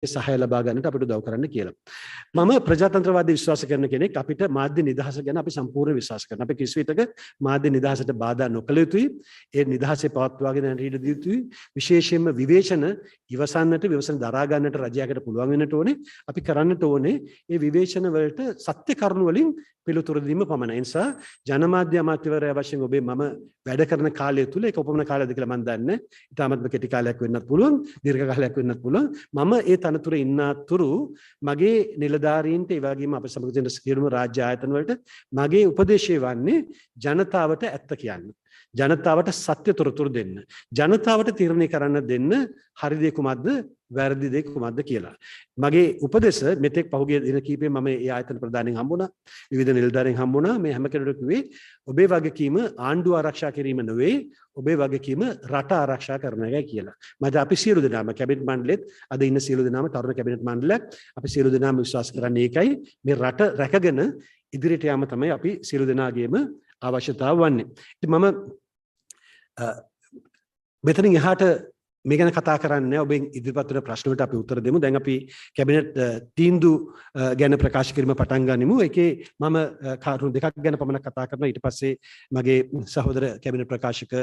සහාය ලබා ගන්නට අපිට උදව් කරන්න කියලා. මම ප්‍රජාතන්ත්‍රවාදී විශ්වාස කරන කෙනෙක්. අපිට මාධ්‍ය නිදහස ගැන අපි සම්පූර්ණ විශ්වාස කරනවා. අපි කිසි විටක මාධ්‍ය නිදහසට බාධා නොකළ යුතුයි. ඒ නිදහසේ පවත්වාගෙන යන්න ඉඩ දිය යුතුයි. විශේෂයෙන්ම විවේචන විවසන දරා ගන්නට රජයකට පුළුවන් වෙන්නට ඕනේ. අපි කරන්නට ඕනේ මේ විවේචන වලට සත්‍ය කරුණු වලින් පිළිතුරු දීම පමණයි. ඒ නිසා ජනමාධ්‍ය අමාත්‍යවරයා වශයෙන් ඔබේ මම වැඩ කරන කාලය තුල ඒක උපමන කාලයක්ද කියලා මම දන්නේ. ඊටාමත්ම කෙටි කාලයක් වෙන්නත් පුළුවන්, දීර්ඝ කාලයක් වෙන්නත් පුළුවන්. මම ඒ තනතුරේ ඉන්නතුරු මගේ නිලධාරීන්ට ඒ වගේම අප සමග තියෙන සියලුම රාජ්‍ය ආයතන වලට මගේ උපදේශය වන්නේ ජනතාවට ඇත්ත කියන්න. ජනතාවට සත්‍ය තොරතුරු දෙන්න. ජනතාවට තීරණය කරන්න දෙන්න හරි දේ කුමක්ද වැරදි දේ කුමක්ද කියලා. මගේ උපදෙස මෙතෙක් පහුගිය දින කිහිපෙම මම ඒ ආයතන ප්‍රධානීන් හම්බුණා. විවිධ නිලධාරීන් හම්බුණා. මේ හැම කෙනෙකුට කිව්වේ ඔබේ වගකීම ආණ්ඩුව ආරක්ෂා කිරීම නෙවෙයි, ඔබේ වගකීම රට ආරක්ෂා කරන එකයි කියලා. මම අපි සියලු දෙනාම කැබිනට් මණ්ඩලෙත් අද ඉන්න සියලු දෙනාම තරුණ කැබිනට් මණ්ඩලයක් අපි සියලු දෙනාම විශ්වාස කරන්නේ ඒකයි. මේ රට රැකගෙන ඉදිරියට යාම තමයි අපි සියලු දෙනාගේම අවශ්‍යතාව වන්නේ. ඉතින් මම මෙතනින් එහාට මේ ගැන කතා කරන්නේ ඔබෙන් ඉදිරිපත් වෙන ප්‍රශ්න වලට අපි උත්තර දෙමු. දැන් අපි කැබිනට් තීන්දුව ගැන ප්‍රකාශ කිරීම පටන් ගනිමු. ඒකේ මම කරුණු දෙකක් ගැන පමණක් කතා කරනවා. ඊට පස්සේ මගේ සහෝදර කැබිනට් ප්‍රකාශක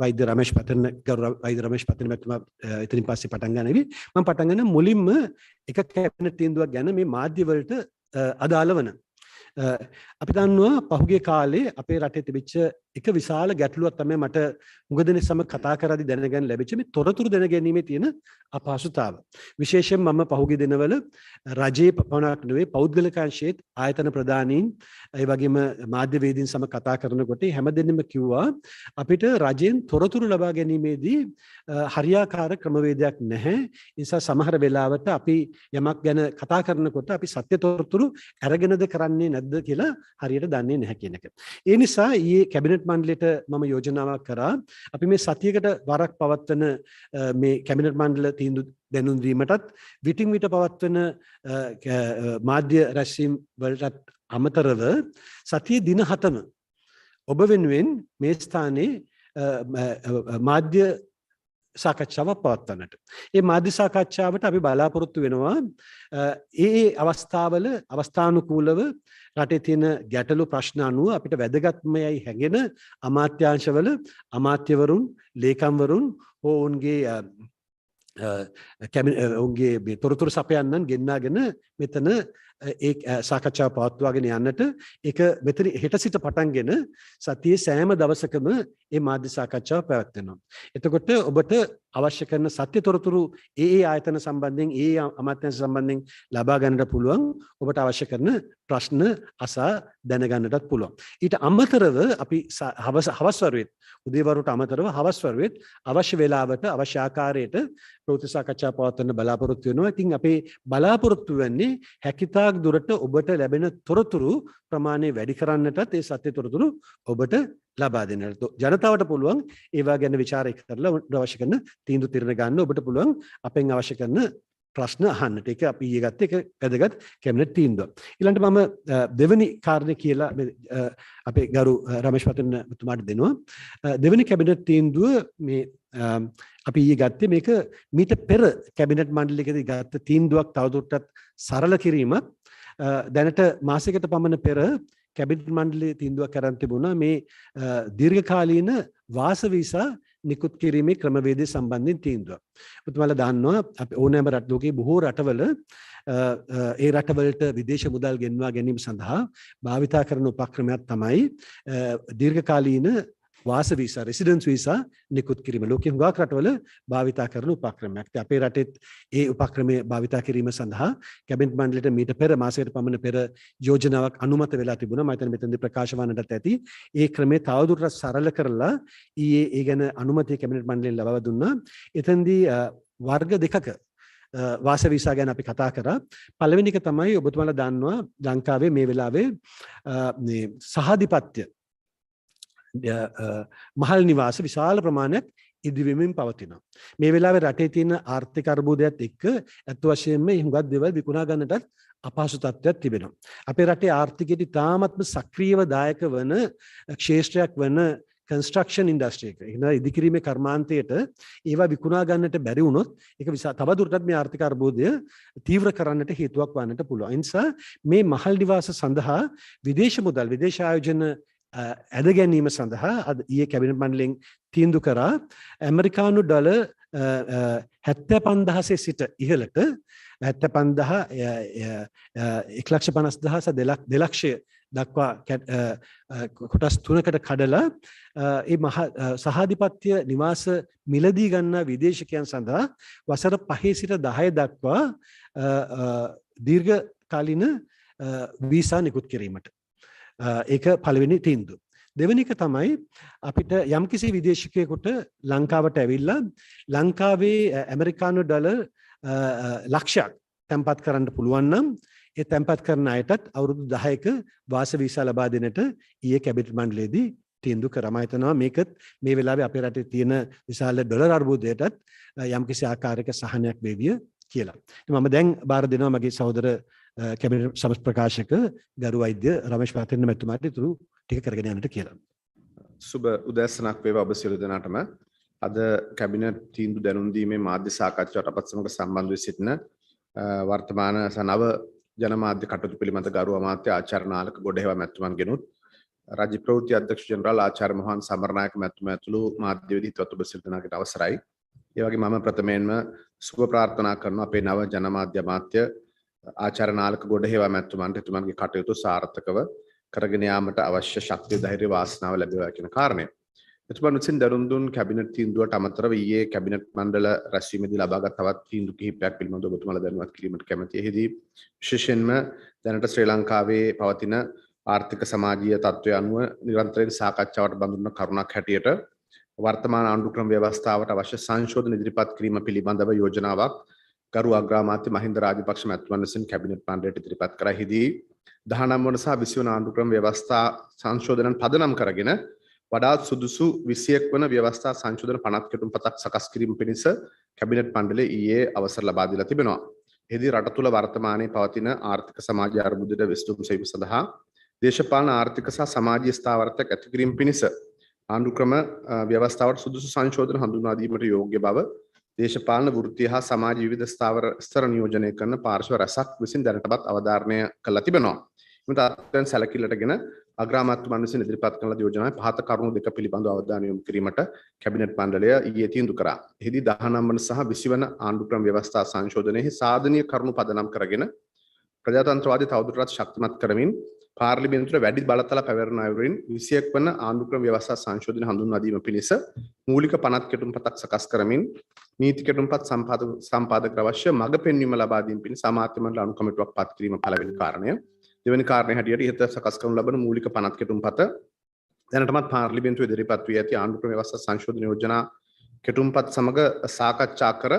වෛද්‍ය රමේෂ් පතන ගෞරව වෛද්‍ය රමේෂ් පතන මහත්මයා එතනින් පස්සේ පටන් ගන්නෙවි. මම පටන් ගන්න මුලින්ම එක කැබිනට් තීන්දුවක් ගැන මේ මාධ්‍ය වලට අදාළ වන අපි දන්නවා පහුගිය කාලේ අපේ රටේ තිබිච්ච එක විශාල ගැටලුවක් තමයි මට මුග දෙනෙක් සමග කතා කරද්දී දැනගන්න ලැබිච්ච මේ තොරතුරු දැනගැනීමේ තියෙන අපහසුතාව. විශේෂයෙන් මම පහුගිය දිනවල රජයේ පවණක් නෙවෙයි පෞද්ගලික අංශයේත් ආයතන ප්‍රධානීන් ඒ වගේම මාධ්‍යවේදීන් සමග කතා කරනකොට හැමදෙන්නම කිව්වා අපිට රජයෙන් තොරතුරු ලබා ගැනීමේදී හරියාකාර ක්‍රමවේදයක් නැහැ. ඒ නිසා සමහර වෙලාවට අපි යමක් ගැන කතා කරනකොට අපි සත්‍ය තොරතුරු අරගෙනද කරන්නේ නැද්ද කියලා හරියට දන්නේ නැහැ කියන එක. ඒ නිසා ඊයේ කැබිනට් මණ්ඩලයට මම යෝජනාවක් කරා අපි මේ සතියකට වරක් පවත්වන මේ කැබිනට් මණ්ඩල තීන්දුව දැනුම් දීමටත් විටින් විට පවත්වන මාධ්‍ය රැස්වීම් වලට අමතරව සතියේ දින 7ම ඔබ වෙනුවෙන් මේ ස්ථානයේ මාධ්‍ය සාකච්ඡාවක් පවත්වන්නට. මේ මාධ්‍ය සාකච්ඡාවට අපි බලාපොරොත්තු වෙනවා ඒ අවස්ථාවල අවස්ථානුකූලව රටේ තියෙන ගැටලු ප්‍රශ්න අනුව අපිට වැදගත්මයයි හැඟෙන අමාත්‍යාංශවල අමාත්‍යවරුන් ලේකම්වරුන් ඔවුන්ගේ ඔවුන්ගේ තොරතුරු සපයන්නන් ගෙන්නාගෙන මෙතන ඒ සාකච්ඡාව පවත්වාගෙන යන්නට ඒක මෙතන හෙට සිට පටන්ගෙන සතියේ සෑම දවසකම මේ මාධ්‍ය සාකච්ඡාව පැවැත්වෙනවා. එතකොට ඔබට අවශ්‍ය කරන සත්‍ය තොරතුරු ඒ ආයතන සම්බන්ධයෙන් ඒ අමාත්‍යාංශ සම්බන්ධයෙන් ලබා ගන්නට පුළුවන්. ඔබට අවශ්‍ය කරන ප්‍රශ්න අසා දැනගන්නටත් පුළුවන්. ඊට අමතරව අපි හවස් වරුවෙත් උදේවරුට අමතරව හවස් වරුවෙත් අවශ්‍ය වේලාවට අවශ්‍ය ආකාරයට ප්‍රවෘත්ති සාකච්ඡා පවත්වන්න බලාපොරොත්තු වෙනවා. ඉතින් අපේ බලාපොරොත්තු වෙන්නේ හැකියතාක් දුරට ඔබට ලැබෙන තොරතුරු ප්‍රමාණය වැඩි කරන්නටත් ඒ සත්‍ය තොරතුරු ඔබට ලබා දෙන්නට. ජනතාවට පුළුවන් ඒවා ගැන ਵਿਚාරය කරලා අවශ්‍ය කරන තීන්දුව తీරන ගන්න ඔබට පුළුවන් අපෙන් අවශ්‍ය කරන ප්‍රශ්න අහන්නට. ඒක අපි ඊයේ ගත්ත එක වැදගත් කැබිනට් තීන්දුව. ඊළඟට මම දෙවෙනි කාරණේ කියලා අපේ ගරු රමේෂ් පතන මහත්මයාට දෙනවා. දෙවෙනි කැබිනට් තීන්දුව මේ අපි ඊයේ ගත්තේ මේක මීට පෙර කැබිනට් මණ්ඩලයකදී ගත්ත තීන්දුවක් තවදුරටත් සරල කිරීමක්. දැනට මාසයකට පමණ පෙර කැබිනට් මණ්ඩලයේ තීන්දුවක් කරන් තිබුණා මේ දීර්ඝකාලීන වාස වීසා නිකුත් කිරීමේ ක්‍රමවේදය සම්බන්ධයෙන් තීන්දුවක්. ඔබතුමාලා දන්නවා අපි ඕනෑම ලෝකයේ බොහෝ රටවල ඒ රටවලට විදේශ මුදල් ගෙන්වා ගැනීම සඳහා භාවිතා කරන උපක්‍රමයක් තමයි දීර්ඝකාලීන වාස වීසා රෙසිඩන්ස් වීසා නිකුත් කිරීම. ලෝකයේ හුඟක් රටවල භාවිතා කරන උපක්‍රමයක්. අපේ රටෙත් ඒ උපක්‍රමය භාවිතා කිරීම සඳහා කැබිනට් මණ්ඩලයට මීට පෙර මාසයකට පමණ පෙර යෝජනාවක් අනුමත වෙලා තිබුණා. මම හිතන්නේ මෙතනදී ප්‍රකාශ වන්නටත් ඇති. ඒ ක්‍රමය තවදුරටත් සරල කරලා ඊයේ ඒ ගැන අනුමැතිය කැබිනට් මණ්ඩලයෙන් ලබා දුන්නා. එතෙන්දී වර්ග දෙකක වාස වීසා ගැන අපි කතා කරා. පළවෙනි එක තමයි ඔබතුමාලා දන්නවා ලංකාවේ මේ වෙලාවේ මේ සහාධිපත්‍ය මහල් නිවාස විශාල ප්‍රමාණයක් ඉදිවෙමින් පවතිනවා. මේ වෙලාවේ රටේ තියෙන ආර්ථික අර්බුදයත් එක්ක අත් වශයෙන්ම හුඟක් දේවල් විකුණා ගන්නටත් අපහසු තත්ත්වයක් තිබෙනවා. අපේ රටේ ආර්ථිකයට තාමත්ම සක්‍රියව දායක වන ක්ෂේත්‍රයක් වන කන්ස්ට්‍රක්ෂන් ඉන්ඩස්ට්‍රි එක. ඒ ඉදිකිරීමේ කර්මාන්තයට ඒවා විකුණා ගන්නට බැරි වුණොත් ඒක තවදුරටත් මේ ආර්ථික අර්බුදය තීව්‍ර කරන්නට හේතුවක් වන්නට පුළුවන්. ඒ නිසා මේ මහල් නිවාස සඳහා විදේශ මුදල් විදේශ ආයෝජන ඇද ගැනීම සඳහා අද ඊයේ කැබිනට් මණ්ඩලයෙන් තීන්දුව කරා ඇමරිකානු ඩොලර් 75000 සිට ඉහළට 1,50,000 2,00,000 දක්වා කොටස් 3කට කඩලා ඒ සහාධිපත්‍ය නිවාස මිලදී ගන්නා විදේශිකයන් සඳහා වසර 5 සිට 10 දක්වා දීර්ඝ කාලින වීසා නිකුත් කිරීමට. ඒක පළවෙනි තීන්දුව. දෙවෙනි එක තමයි අපිට යම්කිසි විදේශිකයෙකුට ලංකාවට ඇවිල්ලා ලංකාවේ ඇමරිකානු ඩොලර් ලක්ෂයක් තැන්පත් කරන්න පුළුවන් නම් ඒ තැන්පත් කරන අයටත් අවුරුදු 10ක වාස වීසා ලබා දෙන්නට ඊයේ කැබිනට් මණ්ඩලයේදී තීන්දුව කරා. මම හිතනවා මේකත් මේ වෙලාවේ අපේ රටේ තියෙන විශාල ඩොලර් අර්බුදයටත් යම්කිසි ආකාරයක සහනයක් වේවිය කියලා. මම දැන් බාර දෙනවා මගේ සහෝදර කැබිනට් සමස් ප්‍රකාශක ගරු වෛද්‍ය රමේෂ් පාතිරණ මැතිතුමාට ඉතුරු ටික කරගෙන යන්නට කියලා. සුබ උදෑසනක් වේවා ඔබ සියලු දෙනාටම. අද කැබිනට් තීන්දුව දැනුම් දීමේ මාධ්‍ය සාකච්ඡාවට අපත් සමග සම්බන්ධ වී සිටින වර්තමාන නව ජනමාධ්‍ය කටයුතු පිළිබඳ ගරු අමාත්‍ය ආචාර්ය නාලක ගොඩහේවා මැතිතුමන්ගෙනුත් රාජ්‍ය ප්‍රවෘත්ති අධ්‍යක්ෂ ජෙනරාල් ආචාර්ය මොහන් සමරනායක මැතිතුමා ඇතුළු මාධ්‍ය වේදිකවත් ඔබ සියලු දෙනාට අවසරයි. ඒ වගේම මම ප්‍රථමයෙන්ම සුබ ප්‍රාර්ථනා කරනවා අපේ නව ජනමාධ්‍ය අමාත්‍ය ආචාර්ය නාලක ගොඩහේවා මැතිතුමන්ට එතුමන්ගේ කටයුතු සාර්ථකව කරගෙන යාමට අවශ්‍ය ශක්තිය ධෛර්ය වාසනාව ලැබේවා කියන කාරණය. එතුමන් විසින් දරුම් දුන් කැබිනට් තීන්දුවට අමතරව ඊයේ කැබිනට් මණ්ඩල රැස්වීමේදී ලබාගත් තවත් තීන්දුව කිහිපයක් පිළිබඳව ඔබතුමාලා දැනුවත් කිරීමට කැමැතියි. එහිදී විශේෂයෙන්ම දැනට ශ්‍රී ලංකාවේ පවතින ආර්ථික සමාජීය තත්ත්වය අනුව නිරන්තරයෙන් සාකච්ඡාවට බඳුන් කරුණක් හැටියට වර්තමාන ආණ්ඩු ක්‍රම ව්‍යවස්ථාවට අවශ්‍ය සංශෝධන ඉදිරිපත් කිරීම පිළිබඳව යෝජනාවක් ගරු අග්‍රාමාත්‍ය මහින්ද රාජපක්ෂ මැතිතුමන් විසින් කැබිනට් මණ්ඩලයට ඉදිරිපත් කරා. එහිදී 19 වන සහ 20 වන ආණ්ඩු ක්‍රම ව්‍යවස්ථා සංශෝධනයන් පදනම් කරගෙන වඩාත් සුදුසු 21 වන ව්‍යවස්ථා සංශෝධන පනත් කෙටුම්පතක් සකස් කිරීම පිණිස කැබිනට් මණ්ඩලය ඊයේ අවසර ලබා දීලා තිබෙනවා. එහිදී රට තුළ වර්තමානයේ පවතින ආර්ථික සමාජ අර්බුදයට විසඳුම් සෙවීම සඳහා දේශපාලන ආර්ථික සහ සමාජීය ස්ථාවරත්වයක් ඇති කිරීම පිණිස ආණ්ඩු ක්‍රම ව්‍යවස්ථාවට සුදුසු සංශෝධන හඳුන්වා දීමට යෝග්‍ය බව දේශපාලන වෘත්තීය හා සමාජ විවිධ ස්ථාවර ස්තර නියෝජනය කරන පාර්ශ්ව රැසක් විසින් දැනටමත් අවධාරණය කළා තිබෙනවා. මෙතන අත්‍යන්ත සැලකිල්ලටගෙන අග්‍රාමාත්‍යතුමන් විසින් ඉදිරිපත් කරන යෝජනාවේ පහත කරුණු දෙක පිළිබඳව අවධානය යොමු කිරීමට කැබිනට් මණ්ඩලය ඊයේ තීන්දුව කරා. එහිදී 19 වන සහ 20 වන ආණ්ඩු ක්‍රම ව්‍යවස්ථා සංශෝධනයේ සාධනීය කරුණු පදනම් කරගෙන ප්‍රජාතන්ත්‍රවාදී තවදුරටත් ශක්තිමත් කරමින් පාර්ලිමේන්තුවේ වැඩි බලතල පැවැරෙන අයුරින් 21 වන ආණ්ඩු ක්‍රම ව්‍යවස්ථා සංශෝධනය හඳුන්වා දීම පිණිස මූලික පනත් කෙටුම්පතක් සකස් කරමින් නීති කෙටුම්පත් සම්පාදක අවශ්‍ය මඟ පෙන්වීම ලබා දීම පිණිස අමාත්‍ය මණ්ඩල අනුකමිටුවක් පත් කිරීම පළවෙනි කාරණය. දෙවැනි කාරණය හැටියට ඉහත සකස් කරනු ලබන මූලික පනත් කෙටුම්පත දැනටමත් පාර්ලිමේන්තුවේ ඉදිරිපත් වී ඇති ආණ්ඩු ක්‍රම ව්‍යවස්ථා සංශෝධන යෝජනා කෙටුම්පත් සමග සාකච්ඡා කර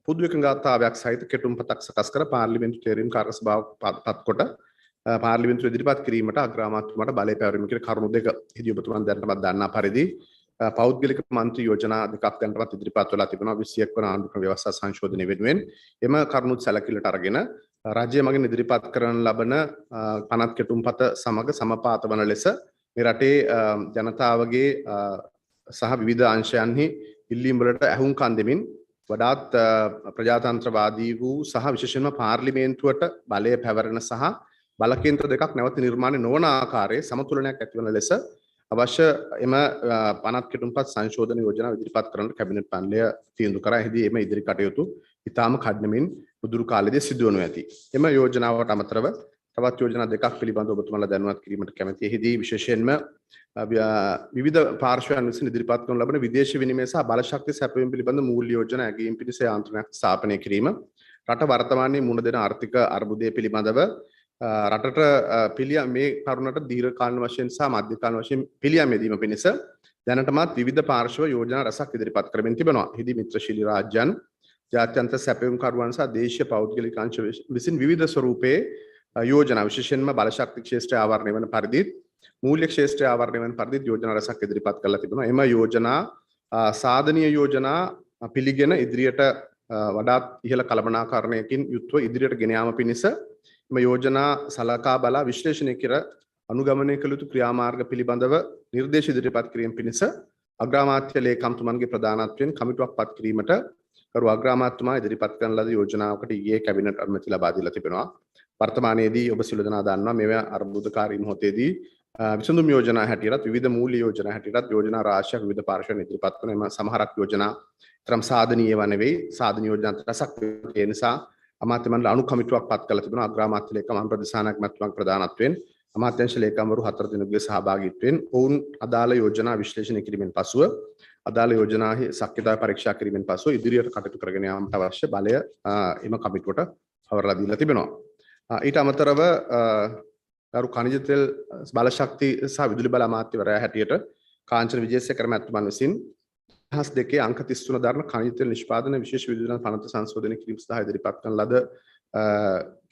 පොදු එකඟතාවයක් සහිත කෙටුම්පතක් සකස් කර පාර්ලිමේන්තු තේරීම් කාර්යසභාව පත් කොට පාර්ලිමේන්තුවේ ඉදිරිපත් කිරීමට අග්‍රාමාත්‍යතුමාට බලය පැවරීම කියන කරුණු දෙක ඉදිරි ඔබතුමන් දැනටමත් දන්නා පරිදි පෞද්ගලික මන්ත්‍රී යෝජනා දෙකක් දැනටමත් ඉදිරිපත් වෙලා තිබෙනවා 21 වන ආණ්ඩු ක්‍රම ව්‍යවස්ථා සංශෝධනය වෙනුවෙන්. එම කරුණුත් සැලකිල්ලට අරගෙන රාජ්‍ය මගින් ඉදිරිපත් කරන ලබන පනත් කෙටුම්පත සමග සමපාත වන ලෙස මේ රටේ ජනතාවගේ සහ විවිධ අංශයන්හි ඉල්ලීම් වලට ඇහුම්කන් දෙමින් වඩාත් ප්‍රජාතන්ත්‍රවාදී වූ සහ විශේෂයෙන්ම පාර්ලිමේන්තුවට බලය පැවරෙන සහ බලකේන්ද්‍ර දෙකක් නැවත නිර්මාණය නොවන ආකාරයේ සමතුලනයක් ඇතිවන ලෙස අවශ්‍ය එම පනත් කෙටුම්පත් සංශෝධන යෝජනා ඉදිරිපත් කරන්න කැබිනට් මණ්ඩලය තීන්දුව කරා. එහිදී එම ඉදිරි කටයුතු ඉතාම කඩනමින් උදුරු කාලයේදී සිදු වනු ඇති. එම යෝජනාවට අමතරව තවත් යෝජනා දෙකක් පිළිබඳව ඔබතුමාලා දැනුවත් කිරීමට කැමැතියි. එහිදී විශේෂයෙන්ම විවිධ පාර්ශ්වයන් විසින් ඉදිරිපත් කරනු ලබන විදේශ විනිමය සහ බලශක්ති සැපයීම පිළිබඳ මූල්‍ය යෝජනා ඇගීම් පිණිස යාන්ත්‍රණයක් ස්ථාපනය කිරීම, රට වර්තමානයේ මුහුණ දෙන ආර්ථික අර්බුදය පිළිබඳව රටට පිළියම් මේ කරුණට දීර්ඝ කාලීන වශයෙන් සහ මධ්‍ය කාලීන වශයෙන් පිළියම් යෙදීම පිණිස දැනටමත් විවිධ පාර්ශ්ව යෝජනා රැසක් ඉදිරිපත් කරමින් තිබෙනවා. එහිදී මිත්‍රශීලී රාජ්‍යයන්, ජාත්‍යන්තර සැපයුම් කරුවන් සහ දේශීය පෞද්ගලික අංශ විසින් විවිධ ස්වරූපයේ යෝජනා විශේෂයෙන්ම බලශක්ති ක්ෂේත්‍රය ආවරණය වන පරිදිත් මූල්‍ය ක්ෂේත්‍රය ආවරණය වන පරිදිත් යෝජනා රැසක් ඉදිරිපත් කරලා තිබෙනවා. එම යෝජනා සාධනීය යෝජනා පිළිගෙන ඉදිරියට වඩාත් ඉහළ කළමනාකරණයකින් යුක්තව ඉදිරියට ගෙන යාම පිණිස එම යෝජනා සලකා බලා විශ්ලේෂණය කර අනුගමනය කළ යුතු ක්‍රියාමාර්ග පිළිබඳව නිර්දේශ ඉදිරිපත් කිරීම පිණිස අග්‍රාමාත්‍ය ලේකම්තුමන්ගේ ප්‍රධානත්වයෙන් කමිටුවක් පත් කිරීමට කරු අග්‍රාමාත්‍යතුමා ඉදිරිපත් කරන ලද යෝජනාවකට ඊයේ කැබිනට් අනුමැතිය ලබා දීලා තිබෙනවා. වර්තමානයේදී ඔබ සියලු දෙනා දන්නවා මේවා අර්බුදකාරී මොහොතේදී විසඳුම් යෝජනා හැටියට විවිධ මූල්‍ය යෝජනා හැටියට යෝජනා රාශියක් විවිධ පාර්ශ්වයන් ඉදිරිපත් කරන එම සමහරක් යෝජනා තරම් සාධනීය වන නෙවෙයි සාධනීය යෝජනා රසක් ඒ නිසා අමාත්‍ය මණ්ඩල අනු කමිටුවක් පත් කළ තිබෙනවා අග්‍රාමාත්‍ය ලේකම් අනුප්‍රදේශානායක මැතිතුමාගේ ප්‍රධානත්වයෙන් අමාත්‍යාංශ ලේකම්වරු 4 දෙනෙකුගේ සහභාගීත්වයෙන් ඔවුන් අදාළ යෝජනා විශ්ලේෂණය කිරීමෙන් පසුව අදාළ යෝජනාහි ශක්්‍යතාවය පරීක්ෂා කිරීමෙන් පසුව ඉදිරියට කටයුතු කරගෙන යාමට අවශ්‍ය බලය එම කමිටුවට පවරලා දීලා තිබෙනවා. ඊට අමතරව ගරු khනිජ තෙල් බල ශක්ති සහ විදුලි බල අමාත්‍යවරයා හැටියට කාංචන විජේසේකර මැතිතුමන් විසින් 2002 අංක 33 දරන khනිජ තෙල් නිෂ්පාදන විශේෂ විදුලි පනත සංශෝධනය කිරීම සඳහා ඉදිරිපත් කරන ලද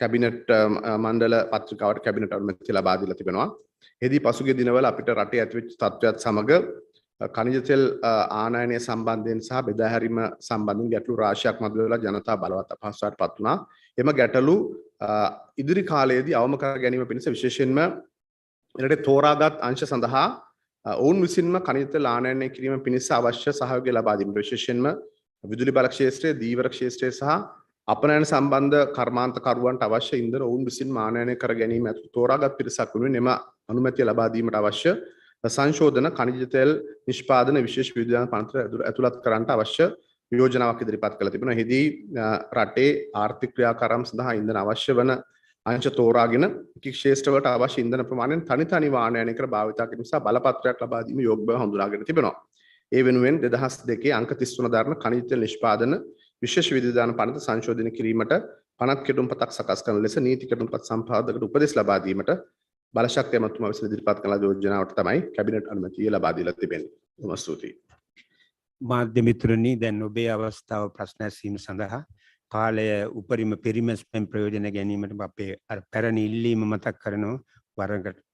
කැබිනට් මණ්ඩල පත්‍රිකාවට කැබිනට් අනුමැතිය ලබා දීලා තිබෙනවා. එෙහිදී පසුගිය දිනවල අපිට රටේ ඇතිවෙච්ච තත්ත්වයක් සමග khනිජ තෙල් ආනයනය සම්බන්ධයෙන් සහ බෙදා හැරීම සම්බන්ධයෙන් ගැටලු රාශියක් මතුවලා ජනතා බලවත් අපහසුතාවයට පත් වුණා. එම ගැටලු ඉදිරි කාලයේදී අවම කර ගැනීම පිණිස විශේෂයෙන්ම එරට තෝරාගත් අංශ සඳහා ඔවුන් විසින්ම khනිජ තෙල් ආනයනය කිරීම පිණිස අවශ්‍ය සහයෝගය ලබා දීම විශේෂයෙන්ම විදුලි බල ක්ෂේත්‍රයේ දීවර ක්ෂේත්‍රයේ සහ අපනයන සම්බන්ධ කර්මාන්තකරුවන්ට අවශ්‍ය ඉන්ධන ඔවුන් විසින්ම ආනයනය කර ගැනීම ඇතුළු තෝරාගත් පිරිසක් වෙනුවෙන් එම අනුමැතිය ලබා දීමට අවශ්‍ය සංශෝධන khනිජ තෙල් නිෂ්පාදන විශේෂ විද්‍යාන පනත ඇතුළත් කරන්නට අවශ්‍ය යෝජනාවක් ඉදිරිපත් කළ තිබෙනවා. එහිදී රටේ ආර්ථික ක්‍රියාකාරම් සඳහා ඉන්ධන අවශ්‍ය වන අංශ තෝරාගෙන කික් ක්ෂේත්‍රවලට අවශ්‍ය ඉන්ධන ප්‍රමාණයෙන් තනි වාහනයනය කර භාවිතා කිරීම සහ බලපත්‍රයක් ලබා දීම යෝග්‍ය බව හඳුනාගෙන තිබෙනවා. ඒ වෙනුවෙන් 2002 අංක 33 දරන khනිජ තෙල් නිෂ්පාදන විශේෂ විද්‍යාන පනත සංශෝධනය කිරීමට පනත් කෙටුම්පතක් සකස් කරන ලෙස නීති කෙටුම්පත් සම්පාදකට උපදෙස් ලබා දීමට බලශක්ති ඇමතුමා විසින් ඉදිරිපත් කළ යෝජනාවට තමයි කැබිනට් අනුමැතිය ලබා දීලා තිබෙන්නේ. බොහොම ස්තුතියි. මාධ්‍ය මිත්‍රනි දැන් ඔබේ අවස්ථාව ප්‍රශ්න ඇසීම සඳහා කාලය උපරිම පරිමස්පෙන් ප්‍රයෝජන ගැනීමට අපේ පැරණි ඉල්ලීම මතක් කරනවා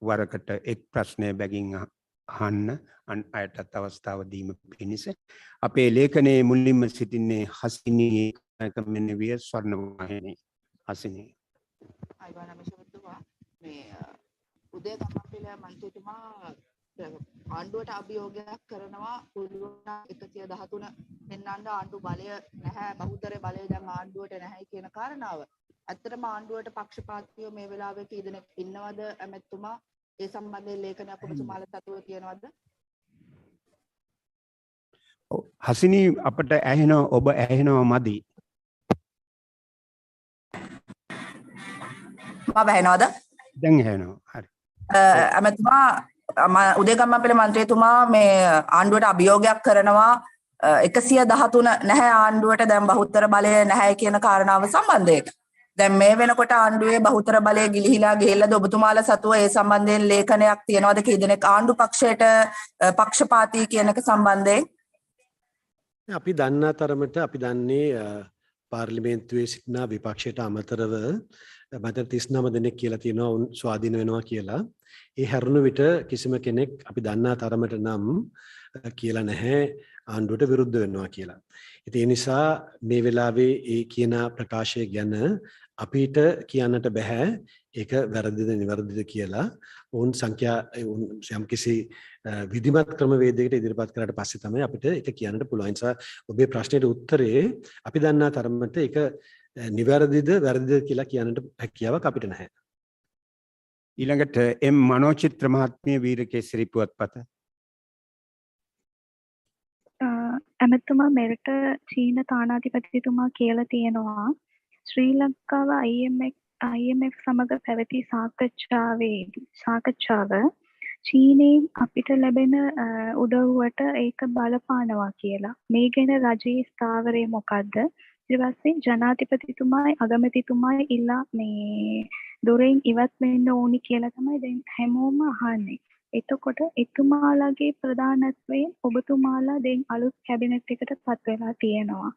වරකට එක් ප්‍රශ්නය බැගින් අහන්න අන් අයටත් අවස්ථාව දීම පිණිස අපේ ලේඛනයේ මුලින්ම සිටින්නේ හසිනී කමෙන්විය ස්වර්ණවාහිනී හසිනී අයිබෝන මිෂතුමා මේ උදේ ගම්පිල මන්ත්‍රීතුමා ආණ්ඩුවට අභියෝගයක් කරනවා පුළුවන් 113 දෙන්නන්න ආණ්ඩු බලය නැහැ බහුතර බලය දැන් ආණ්ඩුවට නැහැ කියන කාරණාව. ඇත්තටම ආණ්ඩුවට පක්ෂපාතීව මේ වෙලාවේ කී දෙනෙක් ඉන්නවද ඇමැතුමා? ඒ සම්බන්ධයෙන් ලේඛනයක් ඔබතුමාලට අතුව තියෙනවද? හසිනී අපට ඇහෙනවා ඔබ ඇහෙනවා මදි. මම ඇහෙනවද? දැන් ඇහෙනවා. හරි. ඇමැතුමා උදේගම්මපිල මන්ත්‍රීතුමා මේ ආණ්ඩුවට අභියෝගයක් කරනවා 113 නැහැ ආණ්ඩුවට දැන් බහුතර බලය නැහැ කියන කාරණාව සම්බන්ධයෙන්. දැන් මේ වෙනකොට ආණ්ඩුවේ බහුතර බලය ගිලිහිලා ගිහිල්ලාද ඔබතුමාලා සතුව ඒ සම්බන්ධයෙන් ලේඛනයක් තියනවාද කී දෙනෙක් ආණ්ඩු පක්ෂයට පක්ෂපාතී කියන එක සම්බන්ධයෙන්? අපි දන්නා තරමට අපි දන්නේ පාර්ලිමේන්තුවේ සිටින විපක්ෂයට අමතරව මට 39 දෙනෙක් කියලා තියෙනවා උන් ස්වාධීන වෙනවා කියලා. ඒ හැරුණු විට කිසිම කෙනෙක් අපි දන්නා තරමට නම් කියලා නැහැ ආණ්ඩුවට විරුද්ධ වෙනවා කියලා. ඉතින් ඒ නිසා මේ වෙලාවේ ඒ කියන ප්‍රකාශය ගැන අපිට කියන්නට බෑ ඒක වැරදිද නිවැරදිද කියලා. උන් සංඛ්‍යා යම්කිසි විධිමත් ක්‍රමවේදයකට ඉදිරිපත් කරාට පස්සේ තමයි අපිට ඒක කියන්නට පුළුවන්. ඒ නිසා ඔබේ ප්‍රශ්නෙට උත්තරේ අපි දන්නා තරමට ඒක නිවැරදිද වැරදිද කියලා කියන්නට හැකියාවක් අපිට නැහැ. ඊළඟට එම් මනෝචිත්‍ර මහත්මිය වීරකේසරි පුවත්පත. ඇමතුමා මෙරට චීන තානාධිපතිතුමා කියලා තියෙනවා ශ්‍රී ලංකාව IMF සමග පැවති සාකච්ඡාව චීනයෙන් අපිට ලැබෙන උදව්වට ඒක බලපානවා කියලා. මේ ගැන රජයේ ස්ථාවරය මොකද්ද? ඊට පස්සේ ජනාධිපතිතුමායි අගමැතිතුමායි ඉල්ලා මේ දොරෙන් ඉවත් වෙන්න ඕනි කියලා තමයි දැන් හැමෝම අහන්නේ. එතකොට එතුමාලාගේ ප්‍රධානත්වයෙන් ඔබතුමාලා දැන් අලුත් කැබිනට් එකට පත් වෙලා තියෙනවා.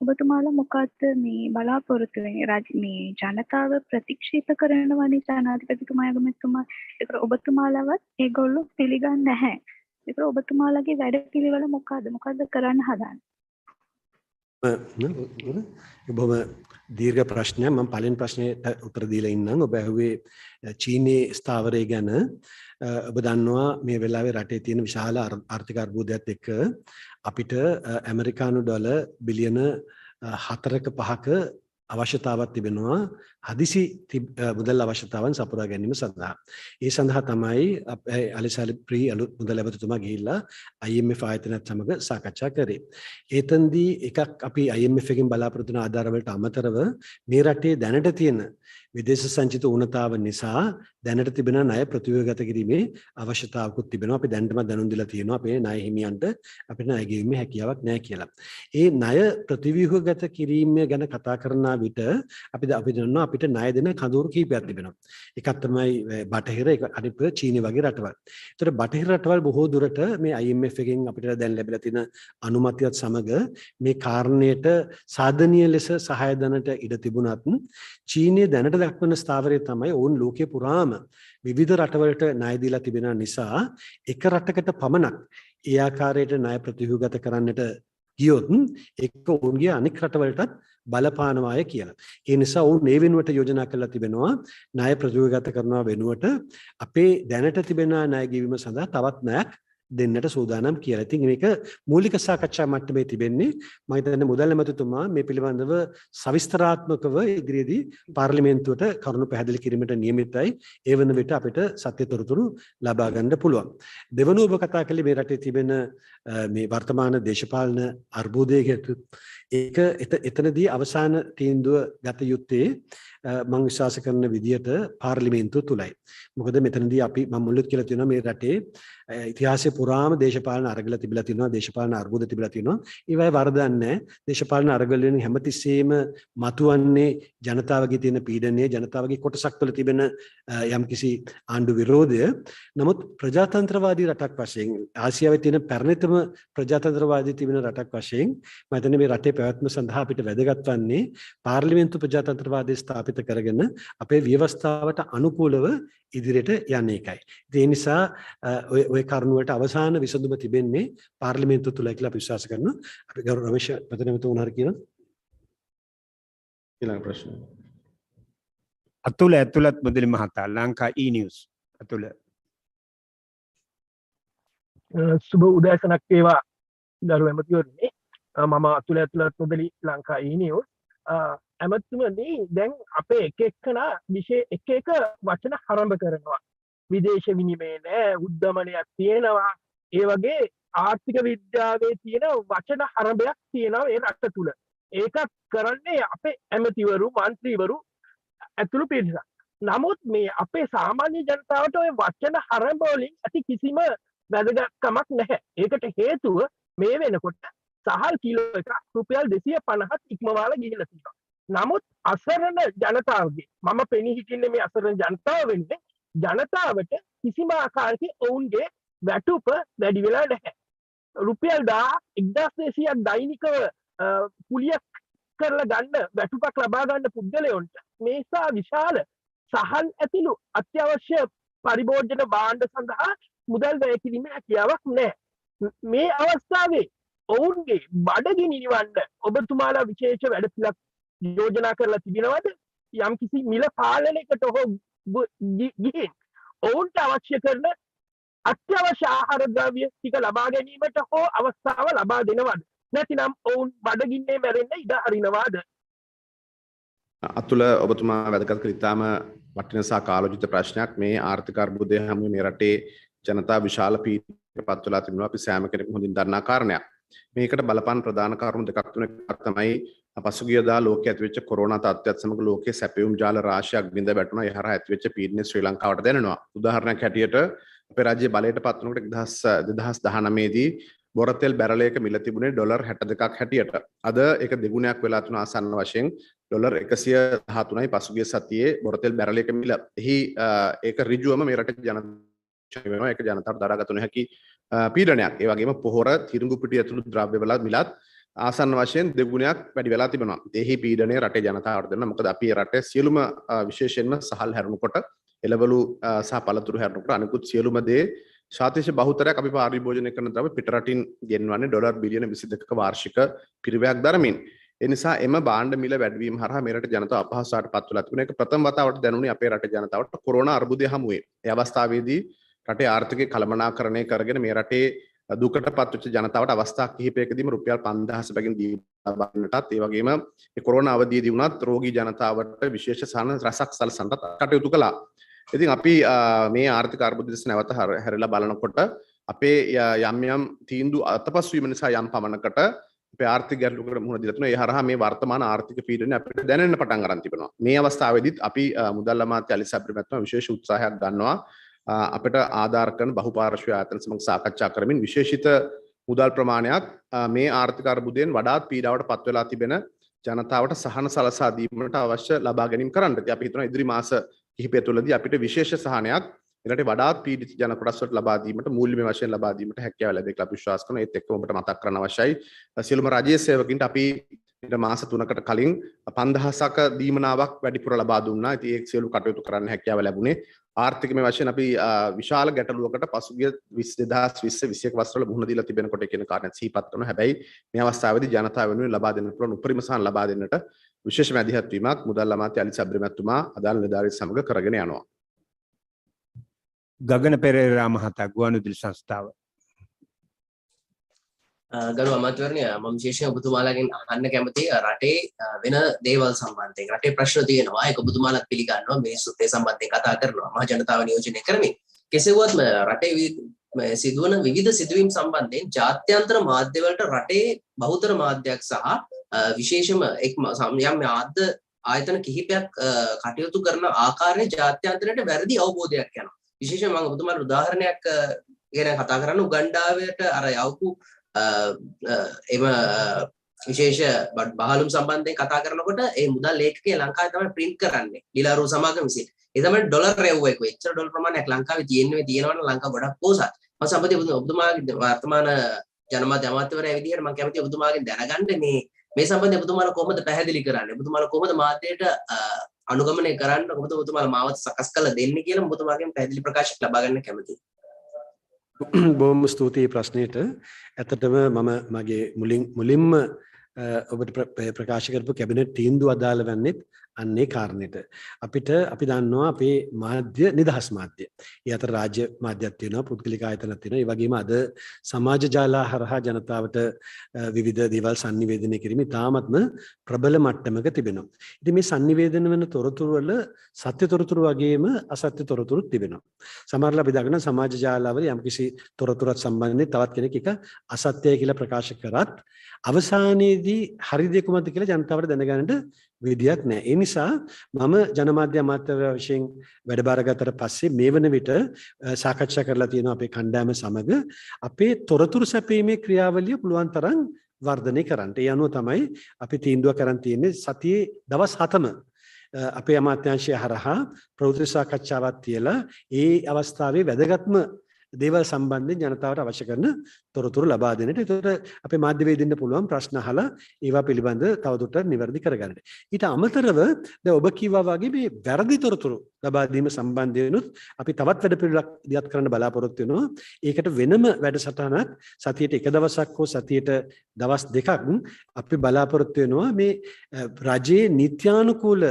ඔබතුමාලා මොකද්ද මේ බලාපොරොත්තු වෙන්නේ? මේ ජනතාව ප්‍රතික්ෂේප කරනවනේ ජනාධිපතිතුමා අගමැතිතුමා. ඒක ඔබතුමාලවත් ඒගොල්ලෝ පිළිගන්නේ නැහැ. ඒක ඔබතුමාලාගේ වැඩ පිළිවෙල මොකද්ද? මොකද්ද කරන්න හදන්නේ? බොහොම දීර්ඝ ප්‍රශ්නයක්. මම පළවෙනි ප්‍රශ්නෙට උත්තර දීලා ඉන්නම්. ඔබ ඇහුවේ චීනයේ ස්ථාවරය ගැන. ඔබ දන්නවා මේ වෙලාවේ රටේ තියෙන විශාල ආර්ථික අර්බුදයත් එක්ක අපිට ඇමරිකානු ඩොලර් බිලියන 4ක 5ක අවශ්‍යතාවක් තිබෙනවා හදිසි මුදල් අවශ්‍යතාවන් සපුරා ගැනීම සඳහා. ඒ සඳහා තමයි අලිසාලි ප්‍රී අලුත් මුදල් ඇමතිතුමා ගිහිල්ලා IMF ආයතනයත් සමග සාකච්ඡා කරේ. ඒතෙන්දී එකක් අපි IMF එකෙන් බලාපොරොත්තු වන ආධාර වලට අමතරව මේ රටේ දැනට තියෙන විදේශ සංචිත ඌනතාව නිසා දැනට තිබෙන ණය ප්‍රතිව්‍යුහගත කිරීමේ අවශ්‍යතාවකුත් තිබෙනවා. අපි දැනටම දැනුම් දීලා තියෙනවා අපේ ණය හිමියන්ට අපිට ණය ගෙවීමේ හැකියාවක් නැහැ කියලා. ඒ ණය ප්‍රතිව්‍යුහගත කිරීම ගැන කතා කරන විට අපි දන්නවා අපිට ණය දෙන කඳවුරු කීපයක් තිබෙනවා. එකක් තමයි බටහිර, ඒක අනිත් චීනය වගේ රටවල්. ඒතර බටහිර රටවල් බොහෝ දුරට මේ IMF එකෙන් අපිට දැන් ලැබිලා තියෙන අනුමැතියත් සමග මේ කාරණයට සාධනීය ලෙස සහාය දනට ඉඩ තිබුණත් චීනයේ දැනට දක්වන ස්ථාවරය තමයි ඔවුන් ලෝකේ පුරාම විවිධ රටවලට ණය දීලා තිබෙන නිසා එක රටකට පමණක් ඒ ආකාරයට ණය ප්‍රතිව්‍යුහගත කරන්නට ගියොත් ඒක ඔවුන්ගේ අනෙක් රටවලටත් බලපානවාය කියලා. ඒ නිසා ඔවුන් මේ වෙනුවට යෝජනා කරලා තිබෙනවා ණය ප්‍රතිව්‍යුහගත කරනවා වෙනුවට අපේ දැනට තිබෙන ණය ගෙවීම සඳහා තවත් ණයක් දෙන්නට සූදානම් කියලා. ඉතින් මේක මූලික සාකච්ඡා මට්ටමේ තිබෙන්නේ. මම හිතන්නේ මුදල් ඇමතිතුමා මේ පිළිබඳව සවිස්තරාත්මකව ඉදිරියේදී පාර්ලිමේන්තුවට කරුණු පැහැදිලි කිරීමට නියමිතයි. ඒ වන විට අපිට සත්‍ය තොරතුරු ලබා ගන්න පුළුවන්. දෙවනුව ඔබ කතා කළේ මේ රටේ තිබෙන මේ වර්තමාන දේශපාලන අර්බුදය ගැන. ඒක එතනදී අවසාන තීන්දුව ගත යුත්තේ මම විශ්වාස කරන විදියට පාර්ලිමේන්තුව තුලයි. මොකද මෙතනදී අපි මම මුලින්ම කියලා තියෙනවා මේ රටේ ඉතිහාසයේ පුරාම දේශපාලන අරගල තිබිලා තියෙනවා, දේශපාලන අර්බුද තිබිලා තියෙනවා. ඒවයි වරදක් නැහැ. දේශපාලන අරගල වලින් හැමතිස්සෙම මතුවන්නේ ජනතාවගේ තියෙන පීඩනය, ජනතාවගේ කොටසක් තුළ තිබෙන යම්කිසි ආණ්ඩු විරෝධය. නමුත් ප්‍රජාතන්ත්‍රවාදී රටක් වශයෙන් ආසියාවේ තියෙන පැරණිතම ප්‍රජාතන්ත්‍රවාදී තිබෙන රටක් වශයෙන් මම හිතන්නේ මේ රටේ පැවැත්ම සඳහා අපිට වැදගත් වන්නේ පාර්ලිමේන්තු ප්‍රජාතන්ත්‍රවාදය ස්ථාපිත කරගෙන අපේ ව්‍යවස්ථාවට අනුකූලව ඉදිරියට යන්නේ එකයි. ඒ නිසා ඔය කරුණ වලට අවසාන විසඳුම තිබෙන්නේ පාර්ලිමේන්තුව තුලයි කියලා අපි විශ්වාස කරනවා. අපි ගෞරව රමේෂ් ප්‍රතිනිධිතුමාට කියනවා. ඊළඟ ප්‍රශ්න. අතුල ඇතුළත් මුදලි මහතා ලංකා E-News. අතුල. සුබ උදෑසනක් වේවා ගරු ඇමතිවරණේ. මම අතුල ඇතුළත් මුදලි ලංකා E-News. ඇමතුමනි දැන් අපේ එක එක්කනා විශේෂ එක එක වචන ආරම්භ කරනවා. විදේශ විනිමය නෑ, උද්දමනයක් තියෙනවා. ඒ වගේ ආර්ථික විද්‍යාවේ තියෙන වචන ආරම්භයක් තියෙනවා ඒ රට තුල. ඒක කරන්නේ අපේ ඇමතිවරු, മന്ത്രിවරු ඇතුළු පිරිසක්. නමුත් මේ අපේ සාමාන්‍ය ජනතාවට ওই වචන ආරම්භ වලින් ඇති කිසිම වැදගත්කමක් නැහැ. ඒකට හේතුව මේ වෙනකොට සහල් කිලෝ එකක් රුපියල් 250ක් ඉක්මවාලා ගිහිල්ලා තියෙනවා. නමුත් අසරණ ජනතාවගේ මම පෙනී හිටින්නේ මේ අසරණ ජනතාව වෙන්නේ ජනතාවට කිසිම ආකාරයකින් ඔවුන්ගේ වැටුප වැඩි වෙලා නැහැ. රුපියල් 1200ක් දෛනිකව කුලියක් කරලා ගන්න වැටුපක් ලබා ගන්න පුද්ගලයන්ට මේසා විශාල සහල් ඇතුළු අත්‍යවශ්‍ය පරිභෝජන භාණ්ඩ සඳහා මුදල් වැය කිරීමේ හැකියාවක් නැහැ. මේ අවස්ථාවේ ඔවුන්ගේ බඩගිනි නිවන්න ඔබතුමාලා විශේෂ වැඩපිළිවෙලක් යෝජනා කරලා තිබෙනවද? යම්කිසි මිල පාලනයකට හෝ ගිහින් ඔවුන්ට අවශ්‍ය කරන අත්‍යවශ්‍ය ආහාර ද්‍රව්‍ය ටික ලබා ගැනීමට හෝ අවස්ථාව ලබා දෙනවද? නැතිනම් ඔවුන් බඩගින්නේ මැරෙන්න ඉඩ හරිනවාද? අතුල ඔබතුමා වැදගත් කළ ඉතාම වටිනා සහ කාලෝචිත ප්‍රශ්නයක්. මේ ආර්ථික අර්බුදය හැම මේ රටේ ජනතාව විශාල පීඩනයකට පත් වෙලා තිබෙනවා. අපි සෑම කෙනෙක්ම හොඳින් දන්නා කාරණයක්. මේකට බලපාන ප්‍රධාන කාරණා දෙකක් තුනක් තමයි පසුගියදා ලෝකයේ ඇතිවෙච්ච කොරෝනා තත්ත්වයත් සමග ලෝකයේ සැපයුම් ජාල රාශියක් බිඳ වැටුණා. ඒ හරහා ඇතිවෙච්ච පීඩනය ශ්‍රී ලංකාවට දැනෙනවා. උදාහරණයක් හැටියට අපේ රාජ්‍යයේ බලයට පත් වුණකොට 2019 දී බොරතෙල් බැරලයක මිල තිබුණේ ඩොලර් 62ක් හැටියට. අද ඒක දෙගුණයක් වෙලා තුන ආසන්න වශයෙන් ඩොලර් 113යි පසුගිය සතියේ බොරතෙල් බැරලයක මිල. එහි ඒක ඍජුවම මේ රටේ ජනතාවට වෙනවා. ඒක ජනතාවට දරාගත නොහැකි පීඩනයක්. ඒ වගේම පොහොර තිරිඟු පිටි ඇතුළු ද්‍රව්‍ය වල මිලත් ආසන්න වශයෙන් දෙගුණයක් වැඩි වෙලා තිබෙනවා. එහි පීඩනය රටේ ජනතාවට දෙනවා. මොකද අපි රටේ සියලුම විශේෂයෙන්ම සහල් හැරුණකොට එළවලු සහ පළතුරු හැරුණකොට අනිකුත් සියලුම දේ ශාතිශ බහුතරයක් අපි පාරිභෝජනය කරන ද්‍රව්‍ය පිටරටින් ගෙන්වන්නේ ඩොලර් බිලියන 22ක වාර්ෂික පිරිවැයක් දරමින්. ඒ නිසා එම භාණ්ඩ මිල වැඩිවීම හරහා මේ රට ජනතාව අපහසුතාවට පත් වෙලා තිබුණා. ඒක ප්‍රථම වතාවට දැනුනේ අපේ රටේ ජනතාවට කොරෝනා අර්බුදය හමුවේ. ඒ අවස්ථාවේදී රටේ ආර්ථිකය කළමනාකරණය කරගෙන මේ රටේ දුකටපත් වෙච්ච ජනතාවට අවස්ථා කිහිපයකදීම රුපියල් 5000 බැගින් දීලා බන්නටත් ඒ වගේම මේ කොරෝනා අවධියේදී වුණත් රෝගී ජනතාවට විශේෂ සහන රසක් සලසන්නට කටයුතු කළා. ඉතින් අපි මේ ආර්ථික අර්බුද දෙස නැවත හැරිලා බලනකොට අපේ යම් යම් තීන්දුව අතපසුවීම නිසා යම් පමණකට අපේ ආර්ථික ගැටලුවකට මුහුණ දීලා තියෙනවා. ඒ හරහා මේ වර්තමාන ආර්ථික පීඩනය අපිට දැනෙන්න පටන් ගන්න තිබෙනවා. මේ අවස්ථාවේදීත් අපි මුදල් අමාත්‍ය අලිස් අබ්‍රමැතිතුමා විශේෂ උත්සාහයක් ගන්නවා. අපිට ආධාර කරන බහුපාර්ශ්වීය ආයතන සමග සාකච්ඡා කරමින් විශේෂිත මුදල් ප්‍රමාණයක් මේ ආර්ථික අර්බුදයෙන් වඩාත් පීඩාවට පත් වෙලා තිබෙන ජනතාවට සහන සලසා දීමට අවශ්‍ය ලබා ගැනීම කරන්න. ඉතින් අපි හිතනවා ඉදිරි මාස කිහිපය තුළදී අපිට විශේෂ සහනයක් ඊළඟට වඩාත් පීඩිත ජන කොටස් වලට ලබා දීමට මූල්‍යමය වශයෙන් ලබා දීමට හැකියාව ලැබෙයි කියලා අපි විශ්වාස කරනවා. ඒත් එක්කම ඔබට මතක් කරන්න අවශ්‍යයි සියලුම රජයේ සේවකින්ට අපි ඊට මාස 3කට කලින් 5000ක දීමනාවක් වැඩිපුර ලබා දුන්නා. ඉතින් ඒ සියලු කටයුතු කරන්න හැකියාව ලැබුණේ ආර්ථිකමය වශයෙන් අපි විශාල ගැටලුවකට පසුගිය 2020-21 වසරවල මුහුණ දීලා තිබෙනකොට කියන කාරණා සිහිපත් කරනවා. හැබැයි මේ අවස්ථාවේදී ජනතාව වෙනුවෙන් ලබා දෙන්න පුළුවන් උපරිම සහන ලබා දෙන්නට විශේෂ මැදිහත් වීමක් මුදල් අමාත්‍ය අලිස් අබ්‍රමැතිතුමා අදාළ නිලධාරීන් සමග කරගෙන යනවා. ගගන පෙරේරා මහතා ගුවන්විදුලි සංස්ථාව. ගරු අමාත්‍යවරණය මම විශේෂයෙන් ඔබතුමාලාගෙන් අහන්න කැමතියි රටේ වෙන දේවල් සම්බන්ධයෙන් රටේ ප්‍රශ්න තියෙනවා ඒක ඔබතුමාලත් පිළිගන්නවා මිනිස්සුත් ඒ සම්බන්ධයෙන් කතා කරනවා මහ ජනතාව නියෝජනය කරමින් කෙසේ වුවත් රටේ සිදුවන විවිධ සිදුවීම් සම්බන්ධයෙන් ජාත්‍යන්තර මාධ්‍ය වලට රටේ බහුතර මාධ්‍යයක් සහ විශේෂම එක් යම් මාධ්‍ය ආයතන කිහිපයක් කටයුතු කරන ආකාරයේ ජාත්‍යන්තරයට වැරදි අවබෝධයක් යනවා විශේෂයෙන් මම ඔබතුමාට උදාහරණයක් ගැන කතා කරන්න උගන්ඩාවට අර යවපු එම විශේෂ බහලුම් සම්බන්ධයෙන් කතා කරනකොට ඒ මුදල් ලේඛකය ලංකාවේ තමයි print කරන්නේ ලිලාරු සමාගම විසින්. ඒ තමයි ඩොලර් රෙව්ව එක. එච්චර ඩොලර් ප්‍රමාණයක් ලංකාවේ තියෙනවනම් ලංකාව ගොඩක් පොසත්. මම සම්පති ඔබතුමාගේ වර්තමාන ජනමාධ්‍ය අමාත්‍යවරයා විදිහට මම කැමතියි ඔබතුමාගෙන් දැනගන්න මේ සම්බන්ධයෙන් ඔබතුමාලා කොහොමද පැහැදිලි කරන්නේ? ඔබතුමාලා කොහොමද මාධ්‍යයට අනුගමනය කරන්න කොහොමද ඔබතුමාලා මාවත සකස් කරලා දෙන්නේ කියලා ඔබතුමාගෙන් පැහැදිලි ප්‍රකාශයක් ලබා ගන්න කැමතියි. බොහොම ස්තුතියි ප්‍රශ්නෙට. ඇත්තටම මම මගේ මුලින්ම ඔබට ප්‍රකාශ කරපු කැබිනට් තීන්දුව අදාළ වන්නේ අන්නේ කාරණේට. අපි දන්නවා අපේ මාධ්‍ය නිදහස් මාධ්‍ය. ඒ අතර රාජ්‍ය මාධ්‍යයක් තියෙනවා, පුද්ගලික ආයතනක් තියෙනවා. ඒ වගේම අද සමාජ ජාලා හරහා ජනතාවට විවිධ දේවල් sannivedanaya කිරීම තාමත්ම ප්‍රබල මට්ටමක තිබෙනවා. ඉතින් මේ sannivedana වෙන තොරතුරු වල සත්‍ය තොරතුරු වගේම අසත්‍ය තොරතුරුත් තිබෙනවා. සමහරවිට අපි දකින සමාජ ජාලාවල යම්කිසි තොරතුරක් සම්බන්ධයෙන් තවත් කෙනෙක් එක අසත්‍යයි කියලා ප්‍රකාශ කරත් අවසානයේදී හරි දේ කුමක්ද කියලා ජනතාවට දැනගන්නට විදියක් නැහැ. ඒ නිසා මම ජනමාධ්‍ය අමාත්‍යවරයා වශයෙන් වැඩබාර ගත්තට පස්සේ මේ වන විට සාකච්ඡා කරලා තියෙනවා අපේ කණ්ඩායම සමග අපේ තොරතුරු සැපීමේ ක්‍රියාවලිය පුළුවන් තරම් වර්ධනය කරන්න. ඒ අනුව තමයි අපි තීන්දුව කරන් තියෙන්නේ සතියේ දවස් 7ම අපේ අමාත්‍යාංශය හරහා ප්‍රවෘත්ති සාකච්ඡාවක් තියලා ඒ අවස්ථාවේ වැදගත්ම දේවල් සම්බන්ධයෙන් ජනතාවට අවශ්‍ය කරන තොරතුරු ලබා දෙන්නට. ඒතකොට අපේ මාධ්‍යවේදීන්ට පුළුවන් ප්‍රශ්න අහලා ඒවා පිළිබඳ තවදුරටත් නිවැරදි කරගන්නට. ඊට අමතරව දැන් ඔබ කිව්වා වගේ මේ වැරදි තොරතුරු ලබා දීම සම්බන්ධයෙන්ුත් අපි තවත් වැඩපිළිවෙලක් දියත් කරන්න බලාපොරොත්තු වෙනවා. ඒකට වෙනම වැඩසටහනක් සතියට එක දවසක් හෝ සතියට දවස් දෙකක් අපි බලාපොරොත්තු වෙනවා මේ රජයේ නිත්‍යානුකූල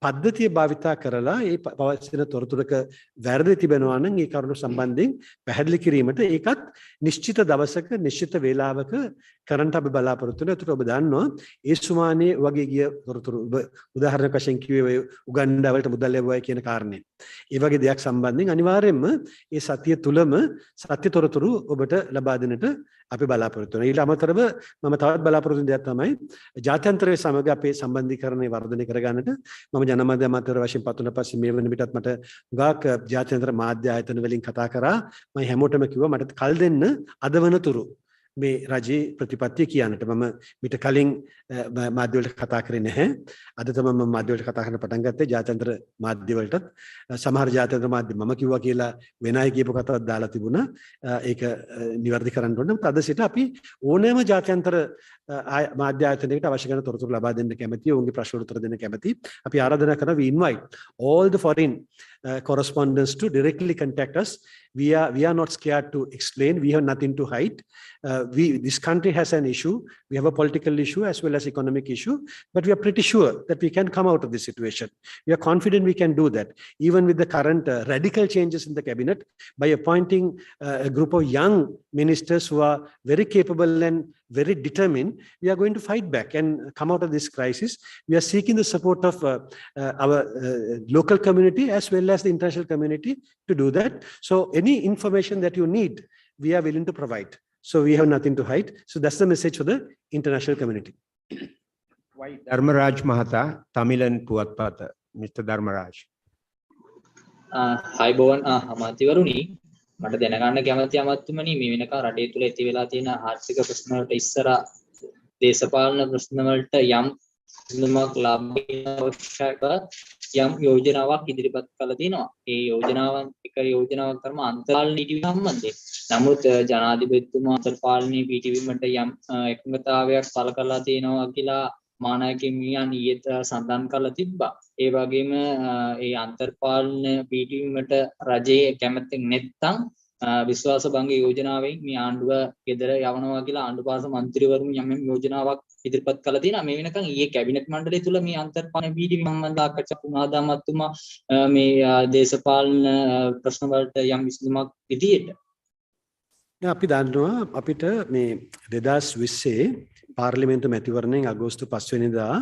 පද්ධතිය භාවිතා කරලා ඒ පවතින තොරතුරක වැරදි තිබෙනවා නම් ඒ කරුණු සම්බන්ධයෙන් පැහැදිලි කිරීමට ඒකත් නිශ්චිත දවසක නිශ්චිත වේලාවක කරන්න අපි බලාපොරොත්තු වෙනවා. ඒකට ඔබ දන්නවා ඒ සුමානේ වගේ ගිය තොරතුරු උදාහරණයක් වශයෙන් කිව්වේ උගන්ඩාවලට මුදල් ලැබුවයි කියන කාරණේ. ඒ වගේ දෙයක් සම්බන්ධයෙන් අනිවාර්යයෙන්ම ඒ සතිය තුලම සත්‍ය තොරතුරු ඔබට ලබා දෙන්නට අපි බලාපොරොත්තු වෙනවා. ඊට අමතරව මම තවත් බලාපොරොත්තු වෙන දෙයක් තමයි ජාත්‍යන්තරයේ සමග අපේ සම්බන්ධීකරණය වර්ධනය කරගන්නට මම ජනමාධ්‍ය අමාත්‍යවර වශයෙන් පත් වුණ පස්සේ මේ වෙන විටත් මට ගාක් ජාත්‍යන්තර මාධ්‍ය ආයතන වලින් කතා කරා. මම හැමෝටම කිව්වා මට කල් දෙන්න අද වනතුරු මේ රජයේ ප්‍රතිපත්තිය කියන්නට මම මිට කලින් මාධ්‍ය වලට කතා කරේ නැහැ. අද තමයි මම මාධ්‍ය වලට කතා කරන්න පටන් ගත්තේ. ජාත්‍යන්තර මාධ්‍ය වලටත් සමහර ජාත්‍යන්තර මාධ්‍ය මම කිව්වා කියලා වෙන අය කියපු කතාවක් දාලා තිබුණා. ඒක නිවැරදි කරන්න ඕන. අද සිට අපි ඕනෑම ජාත්‍යන්තර මාධ්‍ය ආයතනයකට අවශ්‍ය කරන තොරතුරු ලබා දෙන්න කැමැතියි. ඔවුන්ගේ ප්‍රශ්න උත්තර දෙන්න කැමැතියි. අපි ආරාධනා කරනවා we invite all the foreign correspondents to directly contact us. We are not scared to explain. We have nothing to hide. This country has an issue. We have a political issue as well as economic issue, but we are pretty sure that we can come out of this situation. We are confident we can do that, even with the current radical changes in the cabinet, by appointing a group of young ministers who are very capable and very determined. We are going to fight back and come out of this crisis. We are seeking the support of our local community as well as the international community to do that. So any information that you need, we are willing to provide. So we have nothing to hide. So that's the message for the international community. Dharmaraj Mahata, Tamilan Puatpata. Mr. Dharmaraj. Hi Bowan, අමාත්‍යවරුනි මට දැනගන්න කැමති අමාත්‍යමනි මේ වෙනකන් රටේ තුල ඇති වෙලා තියෙන ආර්ථික ප්‍රශ්න වලට ඉස්සර දේශපාලන ප්‍රශ්න වලට යම් විසඳුමක් ලබන්න අවශ්‍යක යම් යෝජනාවක් ඉදිරිපත් කළා තියෙනවා. ඒ යෝජනාවන් එක යෝජනාවක් කරම අන්තර්පාලන නීතිය සම්බන්ධයෙන්. නමුත් ජනාධිපතිතුමා අන්තර්පාලනීය පිටවීමට යම් එකඟතාවයක් පළ කරලා තියෙනවා කියලා මානායකමියන් ඊයේත් සඳහන් කරලා තිබ්බා. ඒ වගේම ඒ අන්තර්පාලන පිටවීමට රජයේ කැමැත්තෙන් නැත්නම් විශ්වාස භංග යෝජනාවෙන් මේ ආණ්ඩුව ගෙදර යවනවා කියලා ආණ්ඩුපාස මන්ත්‍රීවරුන් යම් යෝජනාවක් ඉදිරිපත් කළා තියෙනවා. මේ වෙනකන් ඊයේ කැබිනට් මණ්ඩලය තුල මේ අන්තර්පාලන පිටවීම සම්බන්ධ ආකච්ඡා වුණා මතුමා මේ දේශපාලන ප්‍රශ්න වලට යම් විසඳුමක් විදියට අපි දන්නවා අපිට මේ 2020 පාර්ලිමේන්තු මැතිවරණයෙන් අගෝස්තු 5 වෙනිදා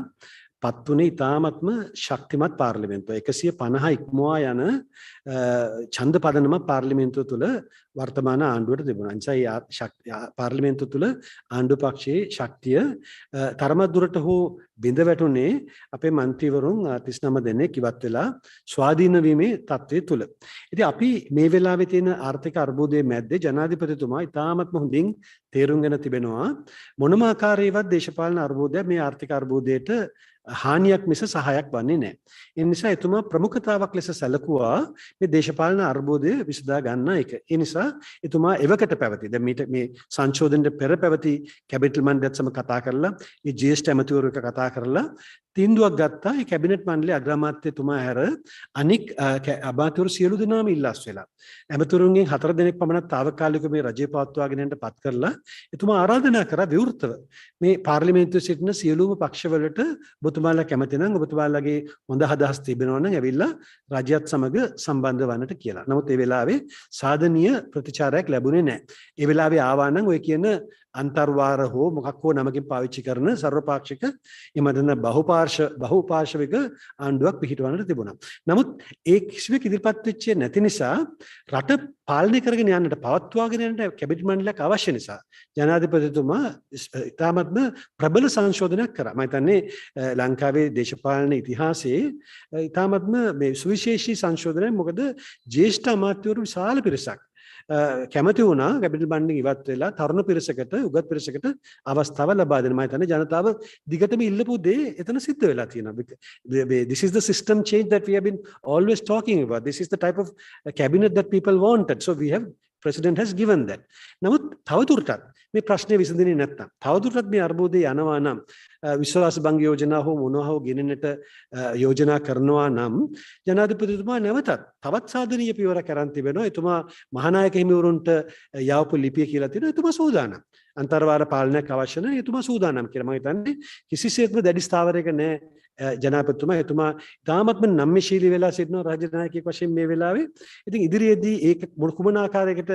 පත් වුණේ ඉතාමත්ම ශක්තිමත් පාර්ලිමේන්තුව 150 ඉක්මවා යන ඡන්ද පදනම පාර්ලිමේන්තුව තුළ වර්තමාන ආණ්ඩුවට තිබුණා. නිසා පාර්ලිමේන්තුව තුළ ආණ්ඩු පක්ෂයේ ශක්තිය තරමක් දුරට හෝ බිඳ වැටුනේ අපේ മന്ത്രിවරුන් 39 දෙනෙක් ඉවත් වෙලා ස්වාධීන වීමේ තත්ත්වයේ තුල. ඉතින් අපි මේ වෙලාවේ තියෙන ආර්ථික අර්බුදයේ මැද්දේ ජනාධිපතිතුමා ඉතාමත්ම හොඳින් තේරුම්ගෙන තිබෙනවා මොනම ආකාරයකවත් දේශපාලන අර්බුදයක් මේ ආර්ථික අර්බුදයට හානියක් මිස සහායක් වන්නේ නැහැ. ඒ නිසා එතුමා ප්‍රමුඛතාවක් ලෙස සැලකුවා මේ දේශපාලන අර්බුදය විසඳා ගන්න එක. ඒ නිසා එතුමා එවකට පැවති. දැන් මේ සංශෝධනයේ පෙර පැවති කැබිනට් මණ්ඩලයත් සමග කතා කරලා, මේ ජ්‍යෙෂ්ඨ ඇමතිවරු එක්ක කතා කරලා තීන්දුවක් ගත්තා. මේ කැබිනට් මණ්ඩලයේ අග්‍රාමාත්‍යතුමා හැර අනික් අමාත්‍යවරු සියලු දෙනාම ඉල්ලාස් වෙලා. ඇමතිවරුන්ගෙන් 4 දෙනෙක් පමණ తాවකාලිකව මේ රජය පවත්වාගෙන යන්න පත් කරලා එතුමා ආරාධනා කරා විවෘතව මේ පාර්ලිමේන්තුවේ සිටින සියලුම පක්ෂවලට ඔබතුමාලා කැමති නම් ඔබතුමාලාගේ හොඳ අදහස් තිබෙනවා නම් ඇවිල්ලා රජයත් සමග සම්බන්ධ වන්නට කියලා. නමුත් ඒ වෙලාවේ සාධනීය ප්‍රතිචාරයක් ලැබුණේ නැහැ. ඒ වෙලාවේ ආවා නම් ඔය කියන අන්තර්වාර හෝ මොකක් හෝ නමකින් පාවිච්චි කරන සර්වපාක්ෂික එමෙන්න බහුපාර්ශවික ආණ්ඩුවක් පිහිටවන්නට තිබුණා. නමුත් ඒ කිසිවෙක ඉදිරිපත් වෙච්ච නැති නිසා රට පාලනය කරගෙන යන්නට පවත්වාගෙන යන්නට කැබිනට් මණ්ඩලයක් අවශ්‍ය නිසා ජනාධිපතිතුමා ඉතාමත්ම ප්‍රබල සංශෝධනයක් කරා. මම හිතන්නේ ලංකාවේ දේශපාලන ඉතිහාසයේ ඉතාමත්ම මේ සුවිශේෂී සංශෝධනයක්. මොකද ජ්‍යෙෂ්ඨ අමාත්‍යවරු විශාල පිරිසක් කැමති වුණා කැබිනට් මණ්ඩලෙන් ඉවත් වෙලා තරුණ පිරිසකට උගත් පිරිසකට අවස්ථාව ලබා දෙන්න. මම හිතන්නේ ජනතාව දිගටම ඉල්ලපු දේ එතන සිද්ධ වෙලා තියෙනවා. This is the system change that we have been always talking about. This is the type of cabinet that people wanted. So president has given that. නමුත් තවදුරටත් මේ ප්‍රශ්නේ විසඳෙන්නේ නැත්නම් තවදුරටත් මේ අර්බුදේ යනවා නම් විශ්වාස භංග යෝජනා හෝ මොනවා හෝ ගෙනෙන්නට යෝජනා කරනවා නම් ජනාධිපතිතුමා නැවතත් තවත් සාධනීය පියවරක් අරන් තිබෙනවා. එතුමා මහානායක හිමිවරුන්ට යවපු ලිපිය කියලා තියෙනවා. එතුමා සූදානම්. අන්තර්වාර පාලනයක් අවශ්‍ය නැහැ. එතුමා සූදානම් කියලා. මම හිතන්නේ කිසිසේත්ම දැඩි ස්ථාවරයක නැහැ ජනාධිපතිතුමා. එතුමා තාමත්ම නම්‍යශීලී වෙලා සිටිනවා රාජ්‍ය නායකයෙක් වශයෙන් මේ වෙලාවේ. ඉතින් ඉදිරියේදී ඒක කුමන ආකාරයකට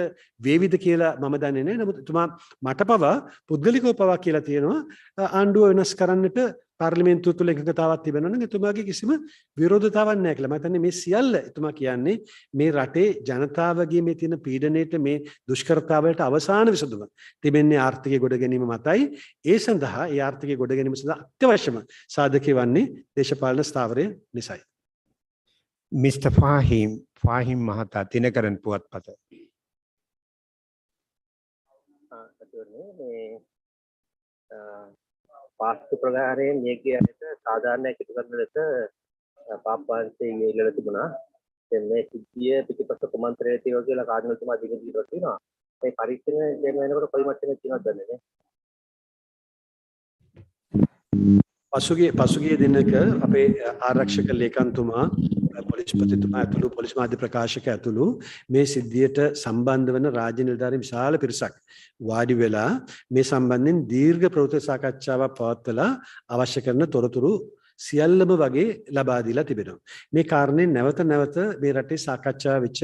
වේවිද කියලා මම දන්නේ නැහැ. නමුත් එතුමා මට පවා පුද්ගලිකව පවා කියලා තියෙනවා ආණ්ඩුව වෙනස් කරන්නට පාර්ලිමේන්තුව තුළ එකඟතාවක් තිබෙනවා නම් එතුමාගේ කිසිම විරෝධතාවක් නැහැ කියලා. මම හිතන්නේ මේ සියල්ල එතුමා කියන්නේ මේ රටේ ජනතාවගේ මේ තියෙන පීඩනයට මේ දුෂ්කරතාවලට අවසාන විසඳුම තිබෙන්නේ ආර්ථිකය ගොඩ ගැනීම මතයි. ඒ සඳහා ඒ ආර්ථිකය ගොඩ ගැනීම සඳහා අත්‍යවශ්‍යම සාධකය වන්නේ දේශපාලන ස්ථාවරය නිසායි. Mr. Fahim Mahata, Tinakaran Puatpata. පාස්තු ප්‍රකාරයෙන් මේකේ ඇයට සාධාරණයක් ඉටු කරන ලෙස පාප්පවංශයේ ඉල්ලලා තිබුණා. දැන් මේ සිද්ධිය පිටිපස්ස කුමන්ත්‍රණය තියෙනවා කියලා කාර්යතුමා දිගින් දිගට කියනවා. මේ පරීක්ෂණ දෙන්න වෙනකොට කොයි මට්ටමේ තියෙනවද දන්නේ නැහැ. පසුගිය දිනක අපේ ආරක්ෂක ලේකම්තුමා පොලිස්පතිතුමා ඇතුළු පොලිස් මාධ්‍ය ප්‍රකාශක ඇතුළු මේ සිද්ධියට සම්බන්ධ වන රාජ්‍ය නිලධාරීන් විශාල පිරිසක් වාඩි වෙලා මේ සම්බන්ධයෙන් දීර්ඝ ප්‍රවෘත්ති සාකච්ඡාවක් පවත්වලා අවශ්‍ය කරන තොරතුරු සියල්ලම වගේ ලබා දීලා තිබෙනවා. මේ කාරණේ නැවත නැවත මේ රටේ සාකච්ඡා වෙච්ච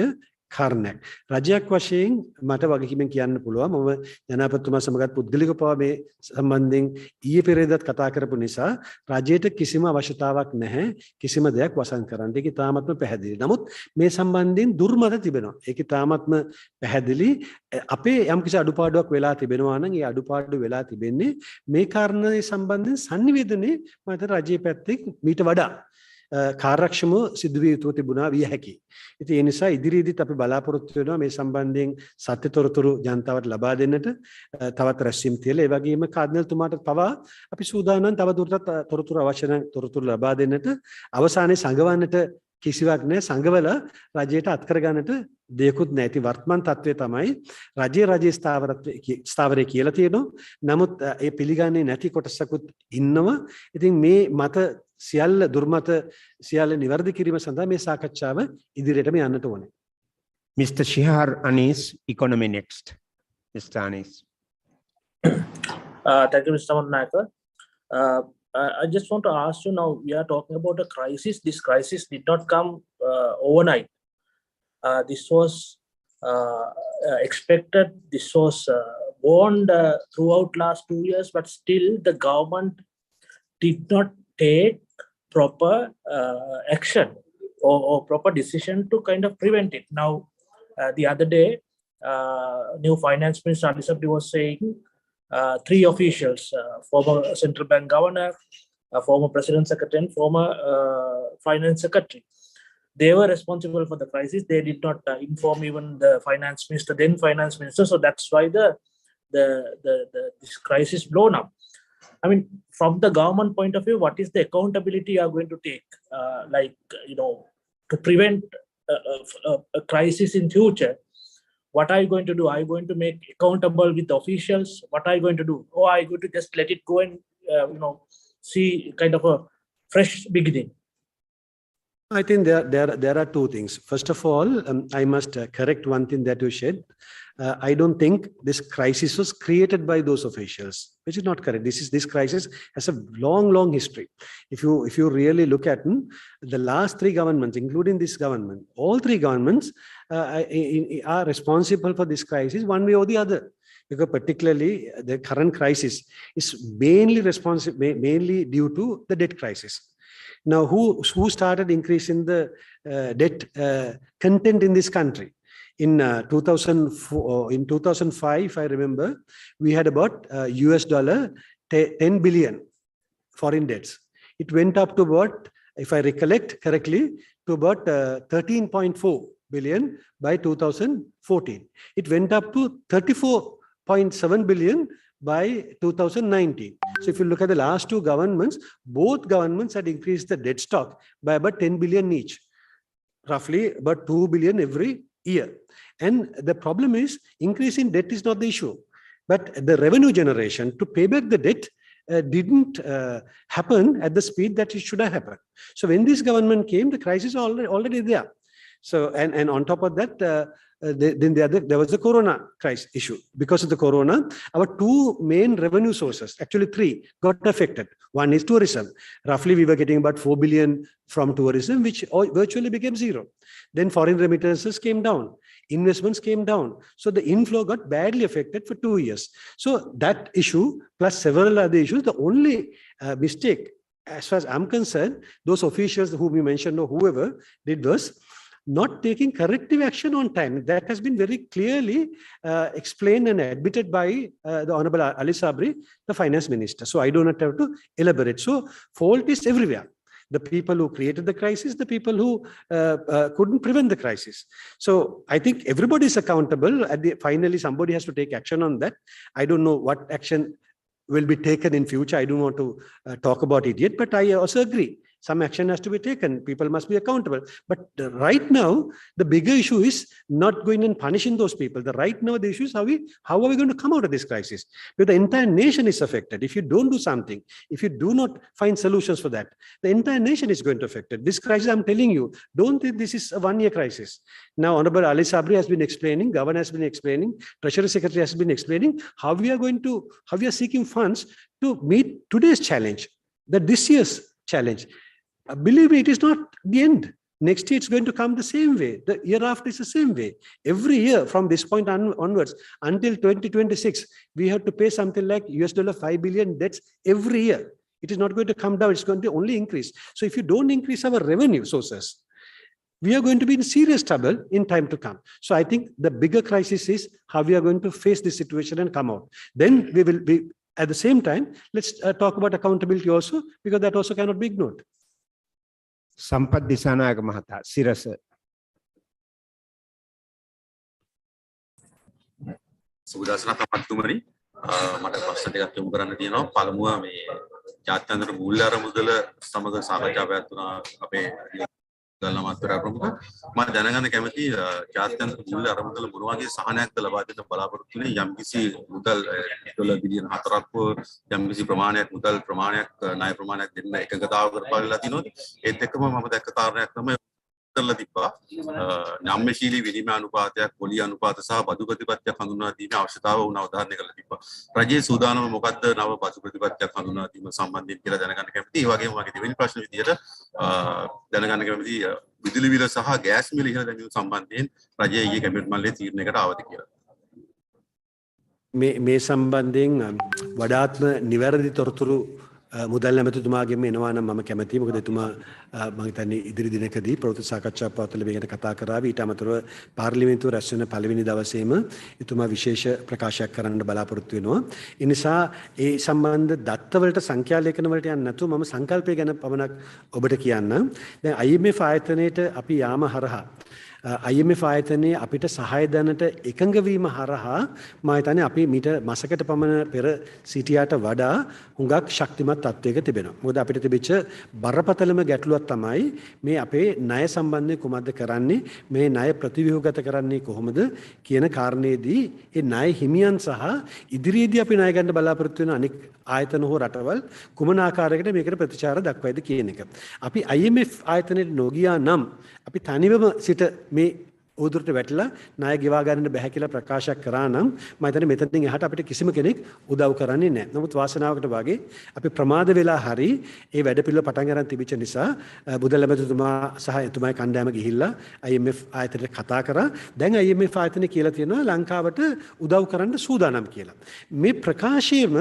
කාරණයක්. රජයක් වශයෙන් මට වගකීමෙන් කියන්න පුළුවන් මම ජනාධිපතිතුමා සමගත් පුද්ගලිකව පවා මේ සම්බන්ධයෙන් ඊයේ පෙරේදත් කතා කරපු නිසා රජයට කිසිම අවශ්‍යතාවක් නැහැ කිසිම දෙයක් වසන් කරන්න. ඒක තාමත්ම පැහැදිලි. නමුත් මේ සම්බන්ධයෙන් දුර්මත තිබෙනවා. ඒක තාමත්ම පැහැදිලි. අපේ යම්කිසි අඩුපාඩුවක් වෙලා තිබෙනවා නම් ඒ අඩුපාඩු වෙලා තිබෙන්නේ මේ කාරණේ සම්බන්ධයෙන් sannivedanaye මත රජයේ පැත්තෙන් මීට වඩා කාර්යක්ෂම සිදුවිය යුතු තිබුණා විය හැකියි. ඉතින් ඒ නිසා ඉදිරියේදීත් අපි බලාපොරොත්තු වෙනවා මේ සම්බන්ධයෙන් සත්‍ය තොරතුරු ජනතාවට ලබා දෙන්නට තවත් රැස්වීම් තියලා ඒ වගේම කාර්යතුමාට පවා අපි සූදානම් තව දුරටත් තොරතුරු අවශ්‍ය නම් තොරතුරු ලබා දෙන්නට අවසානයේ සංගවන්නට කිසිවක් නැහැ. සංගවල රජයට අත් කරගන්නට දෙයක්වත් නැති වර්තමාන තත්ත්වය තමයි රජයේ ස්ථාවරය කියලා තියෙනවා. නමුත් ඒ පිළිගන්නේ නැති කොටසකුත් ඉන්නවා. ඉතින් මේ මත සියල්ල දුර්මත සියල්ල නිවැරදි කිරීම සඳහා මේ සාකච්ඡාව ඉදිරියටම යන්නට ඕනේ. Mr. Shihar Anis, Economy Next. Mr. Anis. Thank you, Mr. Mannaka. I just want to ask you now, we are talking about a crisis. This crisis did not come overnight. This was expected. This was warned throughout last 2 years, but still the government did not take proper action or proper decision to kind of prevent it. Now, the other day, new Finance Minister Ali Sabri was saying 3 officials, former central bank governor, former president secretary, and former finance secretary, they were responsible for the crisis. They did not inform even the finance minister, then finance minister. So that's why this crisis blown up. I mean, from the government point of view, what is the accountability you are going to take, to prevent a crisis in future? What are you going to do? Are you going to make accountable with the officials? What are you going to do? Or are you going to just let it go and, see kind of a fresh beginning? I think there are two things. First of all, I must correct one thing that you said. I don't think this crisis was created by those officials, which is not correct. This crisis has a long history. If you really look at the last 3 governments, including this government, all 3 governments are responsible for this crisis one way or the other. Because particularly the current crisis is mainly due to the debt crisis. Now, who started increasing the debt content in this country? In 2005, if I remember, we had about $10 billion foreign debts. It went up to about, if I recollect correctly, to about 13.4 billion by 2014. It went up to 34.7 billion by 2019. So if you look at the last 2 governments, both governments had increased the debt stock by about 10 billion each, roughly about 2 billion every year. And the problem is increasing debt is not the issue, but the revenue generation to pay back the debt didn't happen at the speed that it should have happened. So when this government came, the crisis was already there. So and on top of that, then there was the corona crisis issue. Because of the corona, our 2 main revenue sources, actually 3, got affected. One is tourism. Roughly we were getting about 4 billion from tourism, which virtually became 0. Then foreign remittances came down. Investments came down. So the inflow got badly affected for 2 years. So that issue plus several other issues, the only mistake, as far as I'm concerned, those officials whom you mentioned or whoever did was not taking corrective action on time. That has been very clearly explained and admitted by the Honorable Ali Sabri, the finance minister. So I do not have to elaborate. So fault is everywhere. the people who created the crisis, the people who couldn't prevent the crisis. So I think everybody is accountable. Finally, somebody has to take action on that. I don't know what action will be taken in future. I don't want to talk about it yet, but I also agree. Some action has to be taken. People must be accountable. But right now, the bigger issue is not going and punishing those people. Right now, the issue is how are we going to come out of this crisis? Because the entire nation is affected. If you don't do something, if you do not find solutions for that, the entire nation is going to affect it. This crisis, I'm telling you, don't think this is a one-year crisis. Now, Honorable Ali Sabri has been explaining, Governor has been explaining, Treasury Secretary has been explaining how we are seeking funds to meet today's challenge, this year's challenge. Believe me, it is not the end. Next year, it's going to come the same way. The year after is the same way. Every year from this point onwards until 2026, we have to pay something like $5 billion debts every year. It is not going to come down. It's going to only increase. So if you don't increase our revenue sources, we are going to be in serious trouble in time to come. So I think the bigger crisis is how we are going to face this situation and come out. Then we will be, at the same time, let's talk about accountability also, because that also cannot be ignored. සම්පත් දිසානායක මහතා සිරස සුබදසනක් අපතුමනි මට ප්‍රශ්න ටිකක් යොමු කරන්න තියෙනවා. පළමුව මේ ජාත්‍යන්තර මූල්‍ය අරමුදල සමග සාකච්ඡා පැවැත්වුණා අපේ ගල්න මාත්‍රා ප්‍රමුඛ. මම දැනගන්න කැමතියි ජාත්‍යන්තර මූල්‍ය අරමුදල මොන වගේ සහනයක්ද ලබා දෙන්න බලාපොරොත්තු වෙන්නේ? යම්කිසි මුදල් $4 බිලියන 4ක් යම්කිසි ප්‍රමාණයක් මුදල් ප්‍රමාණයක් ණය ප්‍රමාණයක් දෙන්න එකඟතාවකට පාවිලා තිනොත් ඒත් එක්කම මම දැක්ක කාරණයක් තමයි කරලා තිබ්බා නාම්‍යශීලී විනිමය අනුපාතයක් පොලි අනුපාත සහ බදු ප්‍රතිපත්තියක් හඳුන්වා දීමේ අවශ්‍යතාව වුණ අවධාරණය කරලා තිබ්බා. රජයේ සූදානම මොකක්ද නව බදු ප්‍රතිපත්තියක් හඳුන්වා දීම සම්බන්ධයෙන් කියලා දැනගන්න කැමතියි. ඒ වගේම මගේ දෙවෙනි ප්‍රශ්න විදියට දැනගන්න කැමතියි විදුලි බිල සහ ගෑස් මිල ඉහළ දැමීම සම්බන්ධයෙන් රජයේ ඊයේ කැබිනට් මණ්ඩලයේ තීරණයකට ආවද කියලා. මේ සම්බන්ධයෙන් වඩාත්ම නිවැරදි තොරතුරු මුදල් ඇමතිතුමාගෙන් එනවා නම් මම කැමතියි. මොකද එතුමා මම හිතන්නේ ඉදිරි දිනකදී ප්‍රවෘත්ති සාකච්ඡා පවත්වල මේ ගැන කතා කරાવી. ඊට අමතරව පාර්ලිමේන්තුව රැස් වෙන පළවෙනි දවසේම එතුමා විශේෂ ප්‍රකාශයක් කරන්න බලාපොරොත්තු වෙනවා. ඒ නිසා ඒ සම්බන්ධ දත්තවලට සංඛ්‍යා ලේඛන වලට යන්නේ නැතුව මම සංකල්පය ගැන පමණක් ඔබට කියන්නම්. දැන් IMF ආයතනයේට අපි යාම හරහා IMF ආයතනයේ අපිට සහාය දැනට එකඟ වීම හරහා මම හිතන්නේ අපි මීට මාසකට පමණ පෙර සිටියාට වඩා හුඟක් ශක්තිමත් තත්වයක තිබෙනවා. මොකද අපිට තිබිච්ච බරපතලම ගැටලුවක් තමයි මේ අපේ ණය සම්බන්ධයෙන් කොහොමද කරන්නේ, මේ ණය ප්‍රතිව්‍යුහගත කරන්නේ කොහොමද කියන කාරණේදී ඒ ණය හිමියන් සහ ඉදිරියේදී අපි ණය ගන්න බලාපොරොත්තු වෙන අනෙක් ආයතන හෝ රටවල් කුමන ආකාරයකට මේකට ප්‍රතිචාර දක්වයිද කියන එක. අපි IMF ආයතනයේ නොගියා නම් අපි තනිවම සිට මේ උදුරට වැටලා ණය ගෙවා ගන්න බැහැ කියලා ප්‍රකාශයක් කරා නම් මම හිතන්නේ මෙතනින් එහාට අපිට කිසිම කෙනෙක් උදව් කරන්නේ නැහැ. නමුත් වාසනාවකට වාගේ අපි ප්‍රමාද වෙලා හරි ඒ වැඩ පිළිවෙල පටන් ගන්න තිබිච්ච නිසා බුදල් ඇමතිතුමා සහ එතුමාගේ කණ්ඩායම ගිහිල්ලා IMF ආයතනයට කතා කරා. දැන් IMF ආයතනය කියලා තියෙනවා ලංකාවට උදව් කරන්න සූදානම් කියලා. මේ ප්‍රකාශයේම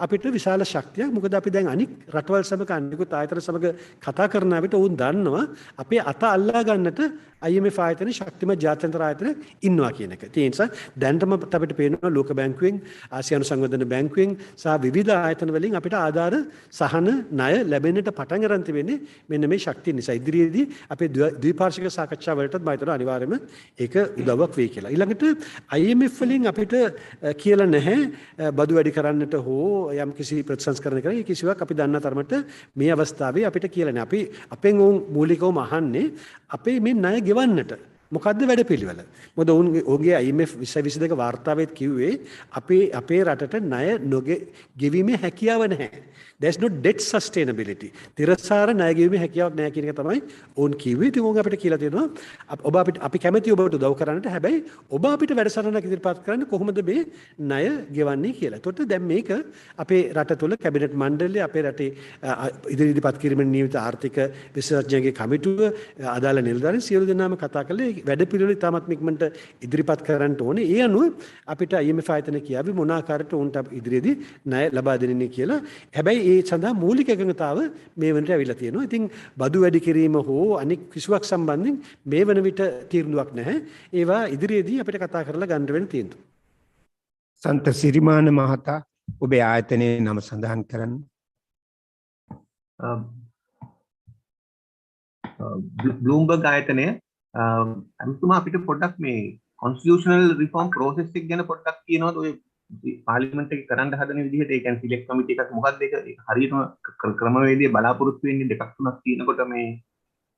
අපිට විශාල ශක්තියක්. මොකද අපි දැන් අනික් රටවල් සමග අනිකුත් ආයතන සමග කතා කරන විට උන් දන්නවා අපේ අත අල්ලා ගන්නට IMF ආයතනයේ ශක්තිමත් ජාත්‍යන්තර ආයතන ඉන්නවා කියන එක. ඒ නිසා දැන්ටම අපිට පේනවා ලෝක බැංකුවෙන්, ආසියානු සංවර්ධන බැංකුවෙන් සහ විවිධ ආයතන වලින් අපිට ආධාර සහන ණය ලැබෙන්නට පටන් ගන්න තිබෙන්නේ මෙන්න මේ ශක්තිය නිසා. ඉදිරියේදී අපේ ද්විපාර්ශ්වික සාකච්ඡා වලටත් මම හිතනවා අනිවාර්යයෙන්ම ඒක උදව්වක් වෙයි කියලා. ඊළඟට IMF වලින් අපිට කියලා නැහැ බදු වැඩි කරන්නට හෝ යම් කිසි ප්‍රතිසංස්කරණ කරන්න කිසිවක් අපි දන්න තරමට මේ අවස්ථාවේ අපිට කියලා නැහැ. අපි අපෙන් මූලිකවම අහන්නේ අපේ මේ ණය ගෙවන්නට මොකද්ද වැඩපිළිවෙල? මොකද ඔවුන්ගේ IMF 2022 වාර්තාවෙත් කිව්වේ අපේ රටට ණය ගෙවීමේ හැකියාව නැහැ. There's no debt sustainability. තිරසාර ණය ගෙවීමේ හැකියාවක් නැහැ කියන එක තමයි ඔවුන් කිව්වේ. ඉතින් ඔවුන් අපිට කියලා දෙනවා අපි කැමැති ඔබට උදව් කරන්නට. හැබැයි ඔබ අපිට වැඩසටහනක් ඉදිරිපත් කරන්න කොහොමද මේ ණය ගෙවන්නේ කියලා. එතකොට දැන් මේක අපේ රට තුළ කැබිනට් මණ්ඩලය අපේ රටේ ඉදිරිපත් කිරීමේ නියමිත ආර්ථික විශේෂඥගේ කමිටුව අදාළ නිලධාරීන් සියලු දෙනාම කතා කළේ වැඩපිළිවෙල ඉතාමත් ඉක්මනට ඉදිරිපත් කරන්න ඕනේ. ඒ අනුව අපිට IMF ආයතන කියාවි මොන ආකාරයට උන්ට ඉදිරියේදී ණය ලබා දෙන්නේ කියලා. හැබැයි ඒ සඳහා මූලික එකඟතාව මේ වෙනට ඇවිල්ලා තියෙනවා. ඉතින් බදු වැඩි කිරීම හෝ අනික් කිසිවක් සම්බන්ධයෙන් මේ වන විට තීරණයක් නැහැ. ඒවා ඉදිරියේදී අපිට කතා කරලා ගන්න වෙන තියෙනවා. සන්ත සිරිමාන මහතා ඔබේ ආයතනයේ නම සඳහන් කරන්න. බ්ලූම්බර්ග් ආයතනය අමතුමා අපිට පොඩ්ඩක් මේ constitutional reform process එක ගැන පොඩ්ඩක් කියනවාද ඔය පාර්ලිමේන්තු එකේ කරන්න හදන විදිහට ඒ කියන්නේ සිලෙක්ට් කමිටි එකක් මොකක්ද ඒක හරියටම ක්‍රමවේදය බලාපොරොත්තු වෙන්නේ දෙකක් තුනක් තියෙනකොට මේ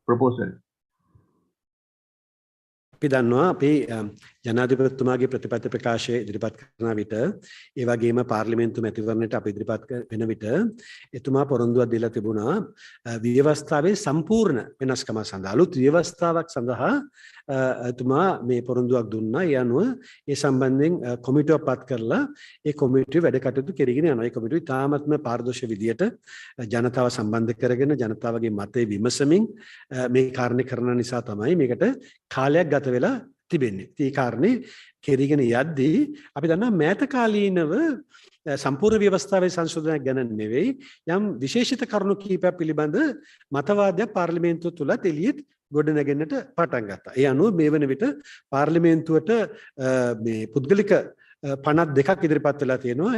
ප්‍රොපෝසල් අපි දන්නවා අපේ ජනාධිපතිතුමාගේ ප්‍රතිපත්ති ප්‍රකාශය ඉදිරිපත් කරන විට ඒ වගේම පාර්ලිමේන්තු මැතිවරණයට අපි ඉදිරිපත් වෙන විට එතුමා පොරොන්දුවක් දීලා තිබුණා ව්‍යවස්ථාවේ සම්පූර්ණ වෙනස්කම සඳහා අලුත් ව්‍යවස්ථාවක් සඳහා එතුමා මේ පොරොන්දුවක් දුන්නා. ඒ අනුව ඒ සම්බන්ධයෙන් කොමිටුවක් පත් කරලා ඒ කොමිටුව වැඩ කටයුතු කරගෙන යනවා. ඒ කොමිටුව ඉතාමත්ම පාරදර්ශී විදියට ජනතාව සම්බන්ධ කරගෙන ජනතාවගේ මතය විමසමින් මේ කාරණේ කරන නිසා තමයි මේකට කාලයක් ගත වෙලා තිබෙන්නේ. ඒ කාරණේ කෙරීගෙන යද්දී අපි දන්නා මෑත කාලීනව සම්පූර්ණ ව්‍යවස්ථාවේ සංශෝධනයක් ගැන නෙවෙයි යම් විශේෂිත කරුණු කීපයක් පිළිබඳ මතවාදයක් පාර්ලිමේන්තුව තුලත් එළියට ගොඩනැගෙන්නට පටන් ගත්තා. ඒ අනුව මේ වන විට පාර්ලිමේන්තුවට මේ පුද්ගලික පනත් දෙකක් ඉදිරිපත් වෙලා තියෙනවා.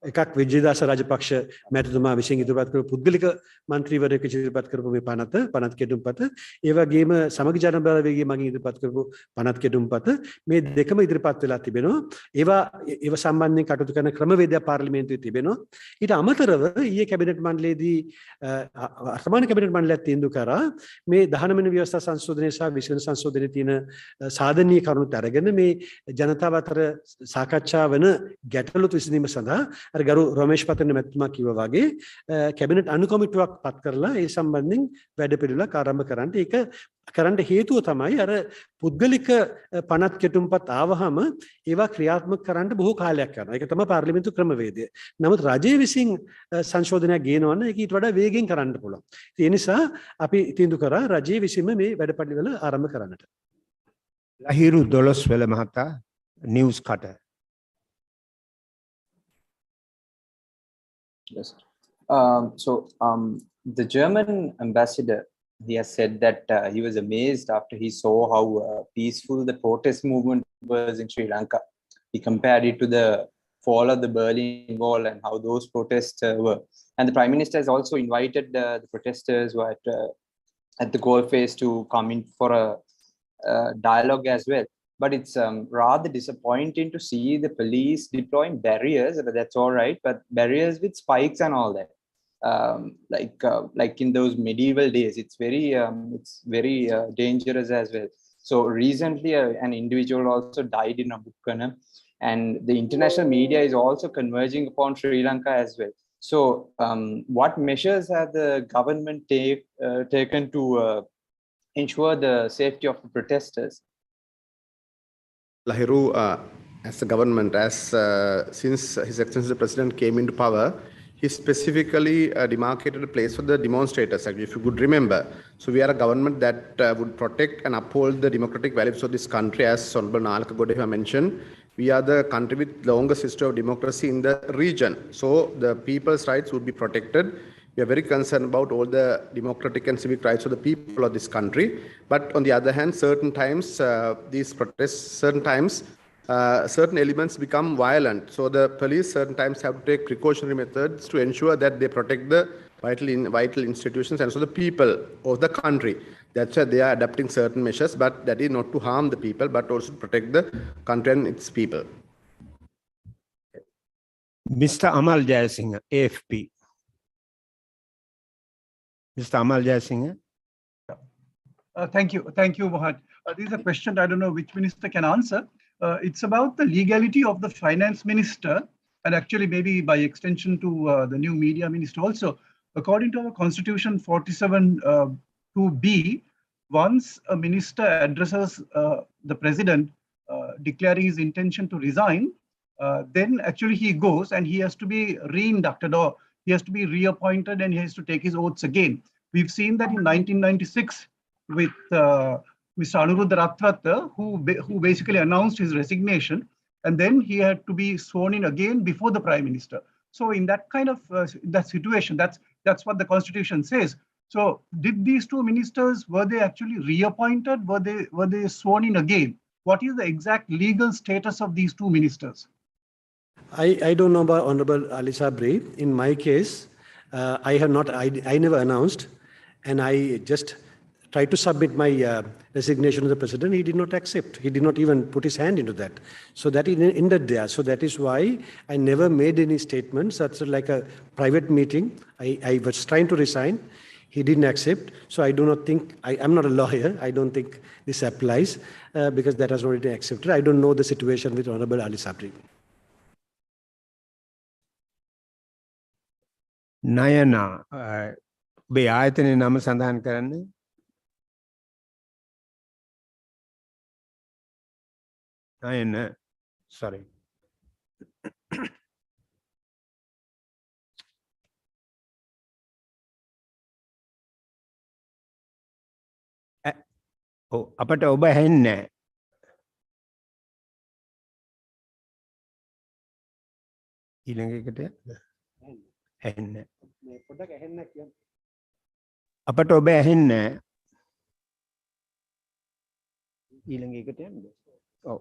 එකක් විජේදාස රාජපක්ෂ මැතිතුමා විසින් ඉදිරිපත් කරපු පුද්ගලික මන්ත්‍රීවරයෙකු ඉදිරිපත් කරපු මේ පනත් කෙටුම්පත, ඒ වගේම සමගි ජන බලවේගයේ මගින් ඉදිරිපත් කරපු පනත් කෙටුම්පත, මේ දෙකම ඉදිරිපත් වෙලා තිබෙනවා. ඒව සම්බන්ධයෙන් කටයුතු කරන ක්‍රමවේදය පාර්ලිමේන්තුවේ තිබෙනවා. ඊට අමතරව ඊයේ කැබිනට් මණ්ඩලයේදී වර්තමාන කැබිනට් මණ්ඩලයත් තීන්දුව කරා මේ 19 වෙනි ව්‍යවස්ථා සංශෝධනය සහ 20 වෙනි සංශෝධනයේ තියෙන සාධනීය කරුණුත් අරගෙන මේ ජනතාව අතර සාකච්ඡා වන ගැටලුත් විසඳීම සඳහා අර ගරු රමේෂ් පතන මැතිතුමා කිව්වා වගේ කැබිනට් අනු කොමිටුවක් පත් කරලා ඒ සම්බන්ධයෙන් වැඩපිළිවෙලක් ආරම්භ කරන්න. ඒක කරන්න හේතුව තමයි අර පුද්ගලික පනත් කෙටුම්පත් ආවහම ඒවා ක්‍රියාත්මක කරන්න බොහෝ කාලයක් යනවා. ඒක තමයි පාර්ලිමේන්තු ක්‍රමවේදය. නමුත් රජයේ විසින් සංශෝධනයක් ගේනවා නම් ඒක ඊට වඩා වේගෙන් කරන්න පුළුවන්. ඒ නිසා අපි තීන්දුව කරා රජයේ විසින්ම මේ වැඩපිළිවෙල ආරම්භ කරන්නට. ලහිරු දොළොස්වැල මහතා නිවුස් කට. Yes. The German ambassador, he has said that he was amazed after he saw how peaceful the protest movement was in Sri Lanka. He compared it to the fall of the Berlin Wall and how those protests were. And the Prime Minister has also invited the protesters who are at the goal face to come in for a dialogue as well. But it's rather disappointing to see the police deploying barriers, but that's all right, but barriers with spikes and all that. Like in those medieval days, it's very dangerous as well. So recently an individual also died in Abukkana, and the international media is also converging upon Sri Lanka as well. So what measures have the government taken to ensure the safety of the protesters? Lahiru, as the government, since His Excellency the President came into power, he specifically demarcated a place for the demonstrators, if you could remember. So we are a government that would protect and uphold the democratic values of this country. As Honorable Nalaka Godeha mentioned, we are the country with longest history of democracy in the region. So the people's rights would be protected. We are very concerned about all the democratic and civic rights of the people of this country. But on the other hand, certain times these protests, certain elements become violent. So the police certain times have to take precautionary methods to ensure that they protect the vital institutions and so the people of the country. That's why they are adopting certain measures, but that is not to harm the people, but also to protect the country and its people. Mr. Amal Jayasinghe, AFP. Mr. Amal Jayasinghe. Thank you, Mohan. This is a question I don't know which minister can answer. It's about the legality of the finance minister, and actually maybe by extension to the new media minister also. According to our constitution 47(2)(b), once a minister addresses the president declaring his intention to resign, then actually he goes and he has to be reinducted, or he has to be reappointed, and he has to take his oaths again. We've seen that in 1996 with Mr. Anuruddha Ratwatta, who basically announced his resignation, and then he had to be sworn in again before the Prime Minister. So in that kind of that situation, that's what the Constitution says. So did these two ministers, were they actually reappointed? Were they sworn in again? What is the exact legal status of these two ministers? I don't know about Honorable Ali Sabri. In my case, I never announced and I just tried to submit my resignation to the president. He did not accept. He did not even put his hand into that. So that ended there. So that is why I never made any statements. That's like a private meeting. I was trying to resign. He didn't accept. So I do not think, I'm not a lawyer. I don't think this applies because that has already been accepted. I don't know the situation with Honorable Ali Sabri. Nayana, be ආයතනයේ නම සඳහන් කරන්න. Nayana, sorry. අපට ඔබ ඇහෙන්නේ නැහැ. ඊළඟ එකට ඇහෙන්නේ නැහැ. පොඩ්ඩක් ඇහෙන්නේ නැහැ කියන්න. අපට ඔබ ඇහෙන්නේ නැහැ. ඊළඟ එකට යන්න. ඔව්.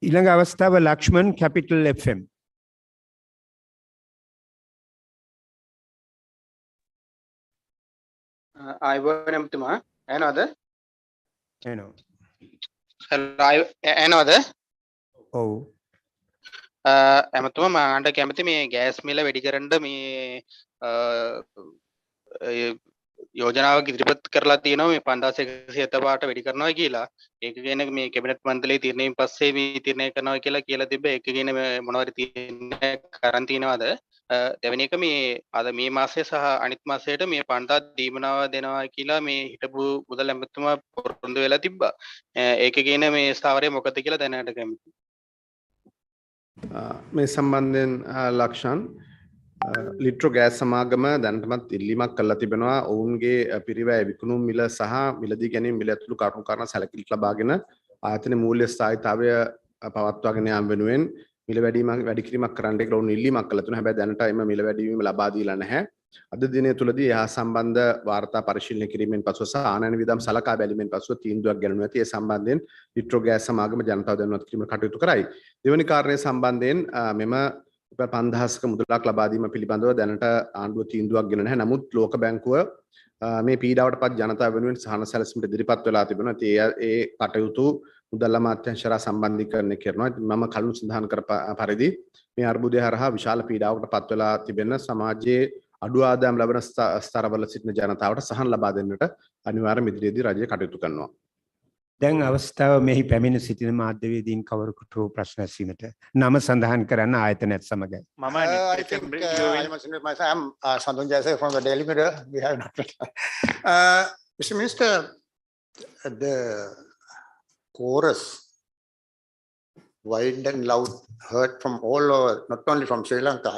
ඊළඟ අවස්ථාව ලක්ෂ්මන් කැපිටල් FM. ආයුබෝවන් එම්තුමා ඇහෙනවද? ඇහෙනවා. ඇහෙනවද? ඔව්. එම්තුමා මම කැමති මේ ගෑස් මිල වැඩි කරන්න මේ යෝජනාවක් ඉදිරිපත් කරලා තියෙනවා මේ 5170 පාට වැඩි කරනවා කියලා. ඒක කියන මේ කැබිනට් මණ්ඩලයේ තීරණයෙන් පස්සේ මේ තීරණය කරනවා කියලා තිබ්බ. ඒක කියන මොනවද තීරණය කරන් තියනවද? දෙවෙනි එක මේ අද මේ මාසයේ සහ අනිත් මාසයට මේ පන්දා දීමනාව දෙනවා කියලා මේ හිටපු මුදල් ඇමතුමා පොරොන්දු වෙලා තිබ්බා. ඒක කියන මේ ස්ථාවරය මොකද කියලා දැනගන්න කැමතියි. මේ සම්බන්ධයෙන් ලක්ෂන් ලිට්‍රෝ ගෑස් සමාගම දැනටමත් ඉල්ලීමක් කරලා තිබෙනවා ඔවුන්ගේ පිරිවැය විකුණුම් මිල සහ මිලදී ගැනීම මිල ඇතුළු කරුණු කාරණා සැලකිලිට ලබාගෙන ආයතනයේ මූල්‍ය ස්ථායීතාවය පවත්වාගෙන යාම වෙනුවෙන් මිල වැඩි කිරීමක් කරන්න කියලා ඔවුන් ඉල්ලීමක් කළා තුන. හැබැයි දැනට එම මිල වැඩිවීම ලබා දීලා නැහැ. අද දිනය තුලදී එහා සම්බන්ධ වාර්තා පරිශීලනය කිරීමෙන් පසුව සහ ආනයන වියදම් සලකා බැලීමෙන් පසුව තීන්දුවක් ගැනුණු ඇති. ඒ සම්බන්ධයෙන් ලිට්‍රෝ ගෑස් සමාගම ජනතාව දැනුවත් කිරීමට කටයුතු කරයි. දෙවැනි කාරණය සම්බන්ධයෙන් මෙම 5000ක මුදලක් ලබා දීම පිළිබඳව දැනට ආණ්ඩුව තීන්දුවක් ගෙන නැහැ. නමුත් ලෝක බැංකුව මේ පීඩාවටපත් ජනතාව වෙනුවෙන් සහන සැලසීමට ඉදිරිපත් වෙලා තිබෙනවා. ඒ කටයුතු මුදල් අමාත්‍යාංශ හරහා සම්බන්ධීකරණය කරනවා. මම කලින් සඳහන් කර පරිදි මේ අර්බුදය හරහා විශාල පීඩාවකටපත් වෙලා තිබෙන සමාජයේ අඩු ආදායම් ලබන ස්තරවල සිටින ජනතාවට සහන ලබා දෙන්නට අනිවාර්යයෙන්ම ඉදිරියේදී රජය කටයුතු කරනවා. දැන් අවස්ථාව මෙහි පැමිණ සිටින මාධ්‍යවේදීන් කවරෙකුට ප්‍රශ්න ඇසීමට නම සඳහන් කරන්න ආයතනයත් සමගයි. I'm Sandhu Jayasek from the Daily Mirror. We have not. Mr. Minister, the chorus, wide and loud, heard from all over, not only from Sri Lanka.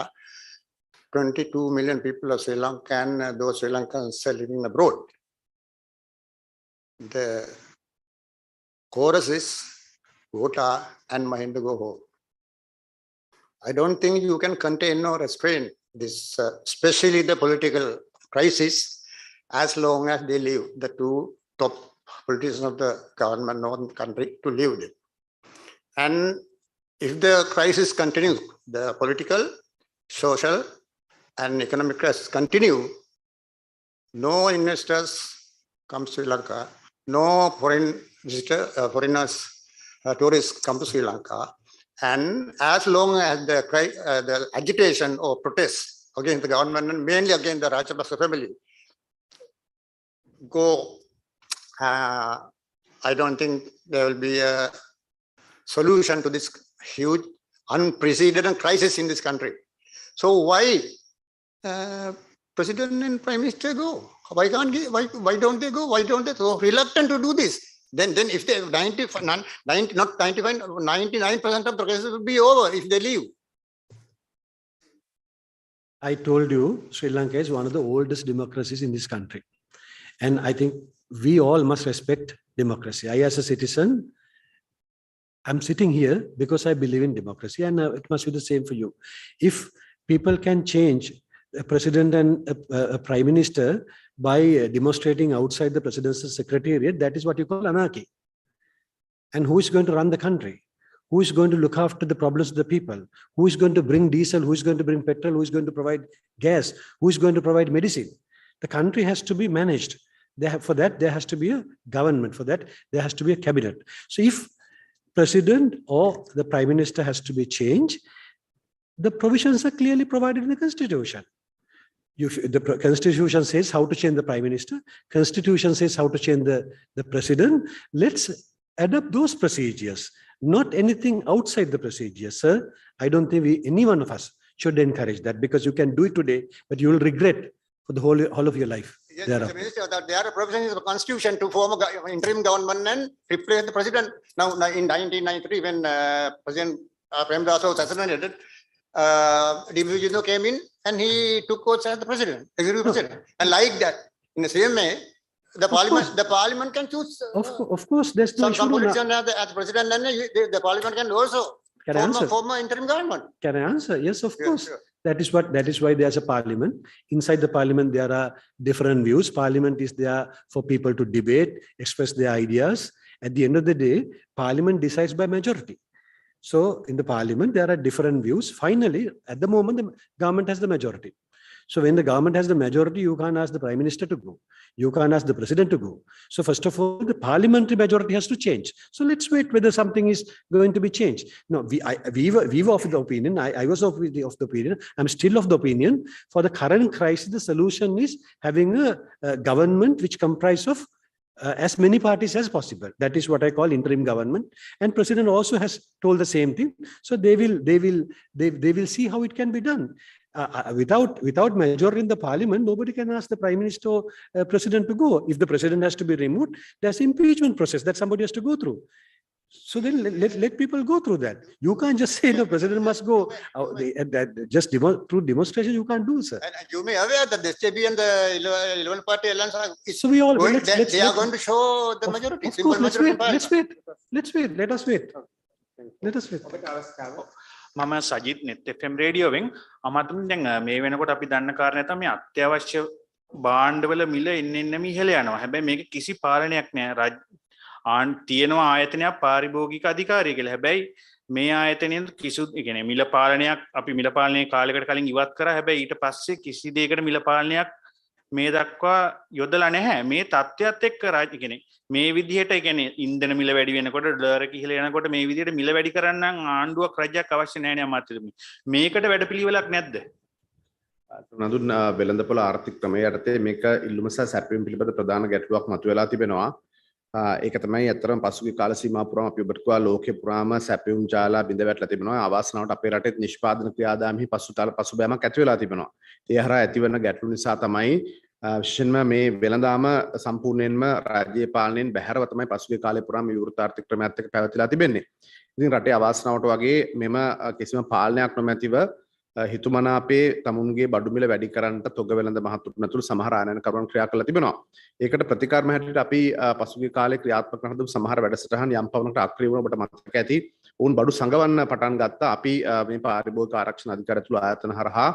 22 million people of Sri Lanka and those Sri Lankans living abroad. The chorus is Vota and Mahinda go home. I don't think you can contain or restrain this, especially the political crisis, as long as they leave the two top politicians of the government of the country to leave them. And if the crisis continues, the political, social, and economic crisis continue, no investors come to Sri Lanka, no foreigners, tourists come to Sri Lanka, and as long as the agitation or protest against the government and mainly against the Rajapaksa family go, I don't think there will be a solution to this huge, unprecedented crisis in this country. So why President and Prime Minister go? Why don't they go? Why don't they so reluctant to do this? Then if they 99% of the cases will be over if they leave. I told you Sri Lanka is one of the oldest democracies in this country. And I think we all must respect democracy. I as a citizen, I'm sitting here because I believe in democracy, and it must be the same for you. If people can change a president and a prime minister by demonstrating outside the presidential secretariat, that is what you call anarchy. And who is going to run the country? Who is going to look after the problems of the people? Who is going to bring diesel? Who is going to bring petrol? Who is going to provide gas? Who is going to provide medicine? The country has to be managed. For that, there has to be a government. For that, there has to be a cabinet. So if president or the prime minister has to be changed, the provisions are clearly provided in the constitution. The constitution says how to change the prime minister. Constitution says how to change the president. Let's adapt those procedures, not anything outside the procedure, sir. I don't think any one of us should encourage that, because you can do it today, but you will regret for the whole of your life. Yes, Mr. Minister, that there are provisions in the constitution to form an interim government and replace the president. Now, in 1993, when President Premdas was assassinated, Division came in and he took oath as the president, executive president. And like that, in the same way, the parliament can choose. Of course, there's no some politician as president, and the parliament can also form an interim government. Can I answer? Yes, of course. Sure. That is why there's a parliament. Inside the parliament, there are different views. Parliament is there for people to debate, express their ideas. At the end of the day, parliament decides by majority. So in the parliament, there are different views. Finally, at the moment, the government has the majority. So when the government has the majority, you can't ask the prime minister to go. You can't ask the president to go. So first of all, the parliamentary majority has to change. So let's wait whether something is going to be changed. No, we were of the opinion. I was of the opinion. I'm still of the opinion. For the current crisis, the solution is having a government which comprises of as many parties as possible. That is what I call interim government. And president also has told the same thing. So they will see how it can be done. Without majority in the parliament, nobody can ask the prime minister or president to go. If the president has to be removed, there's impeachment process that somebody has to go through. So then let people go through that. You can't just say the president must go. Just through demonstration, you can't do, sir. And you may aware that the SJB and the 11 party alliance are, so we all they are going to show the majority. Of course, let's wait. Let us wait. Let us wait. මම Sajith net FM රේඩියෝවෙන් අමතමින් දැන් මේ වෙනකොට අපි දන්න කාරණේ තමයි අත්‍යවශ්‍ය භාණ්ඩවල මිල එන්න ඉහළ යනවා. හැබැයි මේක කිසි පාලනයක් නෑ. තියෙනවා ආයතනයක් පාරිභෝගික අධිකාරිය කියලා. හැබැයි මේ ආයතනයෙන් කිසි කියන්නේ මිල පාලනයක් අපි මිල පාලනයේ කාලයකට කලින් ඉවත් කරා. හැබැයි ඊට පස්සේ කිසි දෙයකට මිල පාලනයක් මේ දක්වා යොදලා නැහැ. මේ තත්ත්වයක් එක්ක කියන්නේ මේ විදිහට කියන්නේ ඉන්ධන මිල වැඩි වෙනකොට ඩොලර් එක ඉහළ යනකොට මේ විදිහට මිල වැඩි කරන්න ආණ්ඩුවක් රජයක් අවශ්‍ය නැහැ නේ අමාත්‍යතුමනි. මේකට වැඩපිළිවෙලක් නැද්ද? නඳුන් වෙළඳපොළ ආර්ථික ක්‍රමය යටතේ මේක ඉල්ලුම සහ සැපයීම පිළිබඳ ප්‍රධාන ගැටලුවක් මතුවලා තිබෙනවා. ඒක තමයි අතරම පසුගිය කාල සීමාව පුරාම අපි ඔබට කිව්වා ලෝකේ පුරාම සැපයුම් ජාලා බිඳ වැටලා තිබෙනවා. අවාසනාවට අපේ රටේ නිෂ්පාදන ක්‍රියාදාමෙහි පසුබෑමක් ඇති වෙලා තිබෙනවා. ඒ හරහා ඇතිවන ගැටලු නිසා තමයි විශේෂයෙන්ම මේ වෙළඳාම සම්පූර්ණයෙන්ම රාජ්‍ය පාලනයෙන් බැහැරව තමයි පසුගිය කාලේ පුරාම විවෘත ආර්ථික ක්‍රමයක් එක්ක පැවතිලා තිබෙන්නේ. ඉතින් රටේ අවාසනාවට වගේ මෙම කිසිම පාලනයක් නොමැතිව හිතුමනාපේ තමුන්ගේ බඩු මිල වැඩි කරන්නට තොග වෙළඳ මහතුරු නැතුළු සමහර ආනයනකරුවන් ක්‍රියා කළා තිබෙනවා. ඒකට ප්‍රතිකාරම හැටියට අපි පසුගිය කාලේ ක්‍රියාත්මක කරන සමහර වැඩසටහන් යම් පවණකට අක්‍රිය වුණ ඔබට මතක ඇති. උන් බඩු සංගවන්න පටන් ගත්තා. අපි මේ පාරිභෝගික ආරක්ෂණ අධිකාරිය තුළ ආයතන හරහා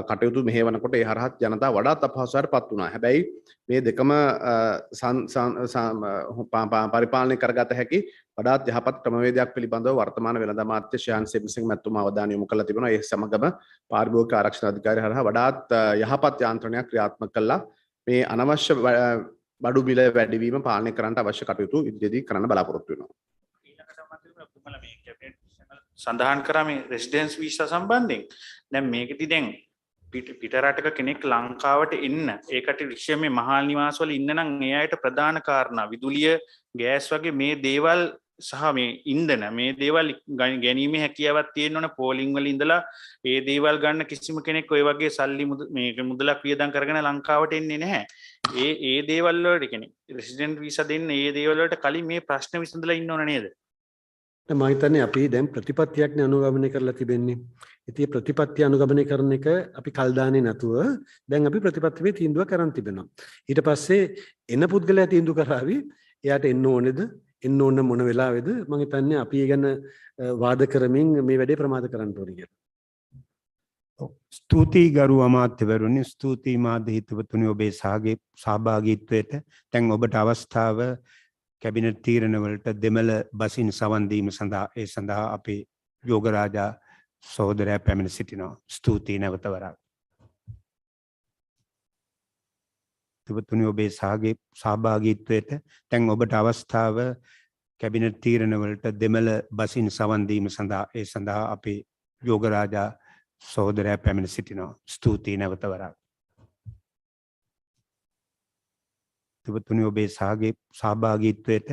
කටයුතු මෙහෙවනකොට ඒ හරහා ජනතාව වඩාත් අපහසුතාවයටපත් වුණා. හැබැයි මේ දෙකම පරිපාලනය කරගත හැකි වඩාත් යහපත් ක්‍රමවේදයක් පිළිබඳව වර්තමාන වෙළඳ අමාත්‍ය ශ්‍යාන් සේබසිංහ මැතිතුමා අවධානය යොමු කළා තිබෙනවා. ඒ සමගම පාරිභෝගික ආරක්ෂණ අධිකාරිය හරහා වඩාත් යහපත් යාන්ත්‍රණයක් ක්‍රියාත්මක කළා. මේ අනවශ්‍ය බඩු මිල වැඩිවීම පාලනය කරන්නට අවශ්‍ය කටයුතු ඉදිරියේදී කරන්න බලාපොරොත්තු වෙනවා. සඳහන් කරා මේ රෙසිඩෙන්ස් වීසා සම්බන්ධයෙන්. දැන් මේකෙදි දැන් පිට රටක කෙනෙක් ලංකාවට එන්න ඒකට විශේෂයෙන් මේ මහල් නිවාසවල ඉන්න නම් ඒ අයට ප්‍රධාන කාරණා විදුලිය ගෑස් වගේ මේ දේවල් සහ මේ ඉන්ධන මේ දේවල් ගැනීමේ හැකියාවක් තියෙන්න ඕන. පෝලිං වල ඉඳලා ඒ දේවල් ගන්න කිසිම කෙනෙක් ඔය වගේ සල්ලි මේක මුදලක් වියදම් කරගෙන ලංකාවට එන්නේ නැහැ. ඒ දේවල් වලට කියන්නේ රෙසිඩෙන්ට් වීසා දෙන්න ඒ දේවල් වලට කලින් මේ ප්‍රශ්න විසඳලා ඉන්න ඕන නේද? මම හිතන්නේ අපි දැන් ප්‍රතිපත්තියක්නේ අනුගමනය කරලා තිබෙන්නේ. ඉතින් ප්‍රතිපත්තිය අනුගමනය කරන එක අපි කල් දාන්නේ නැතුව දැන් අපි ප්‍රතිපත්තියේ තීන්දුව කරන් තිබෙනවා. ඊට පස්සේ එන පුද්ගලයා තීන්දුව කරાવી එයාට එන්න ඕනේද එන්න ඕන මොන වෙලාවේද මම හිතන්නේ අපි ඒ ගැන වාද කරමින් මේ වැඩේ ප්‍රමාද කරන්න ඕනේ කියලා. ස්තුතියි ගරු අමාත්‍යවරුනි, ස්තුතියි මාධ්‍ය හිතවතුනි ඔබේ සහභාගීත්වයට. දැන් ඔබට අවස්ථාව කැබිනට් තීරණවලට දෙමළ බසින් සවන් දීම සඳහා ඒ සඳහා අපේ යෝගරාජා සහෝදරයා පැමිණ සිටිනවා. ස්තුතියි නැවත වරක්. තිබතුනි ඔබේ සහභාගීත්වයට දැන් ඔබට අවස්ථාව කැබිනට් තීරණවලට දෙමළ බසින් සවන් දීම සඳහා ඒ සඳහා අපේ යෝගරාජා සහෝදරයා පැමිණ සිටිනවා. ස්තුතියි නැවත වරක්. තිබතුනි ඔබේ සහභාගීත්වයට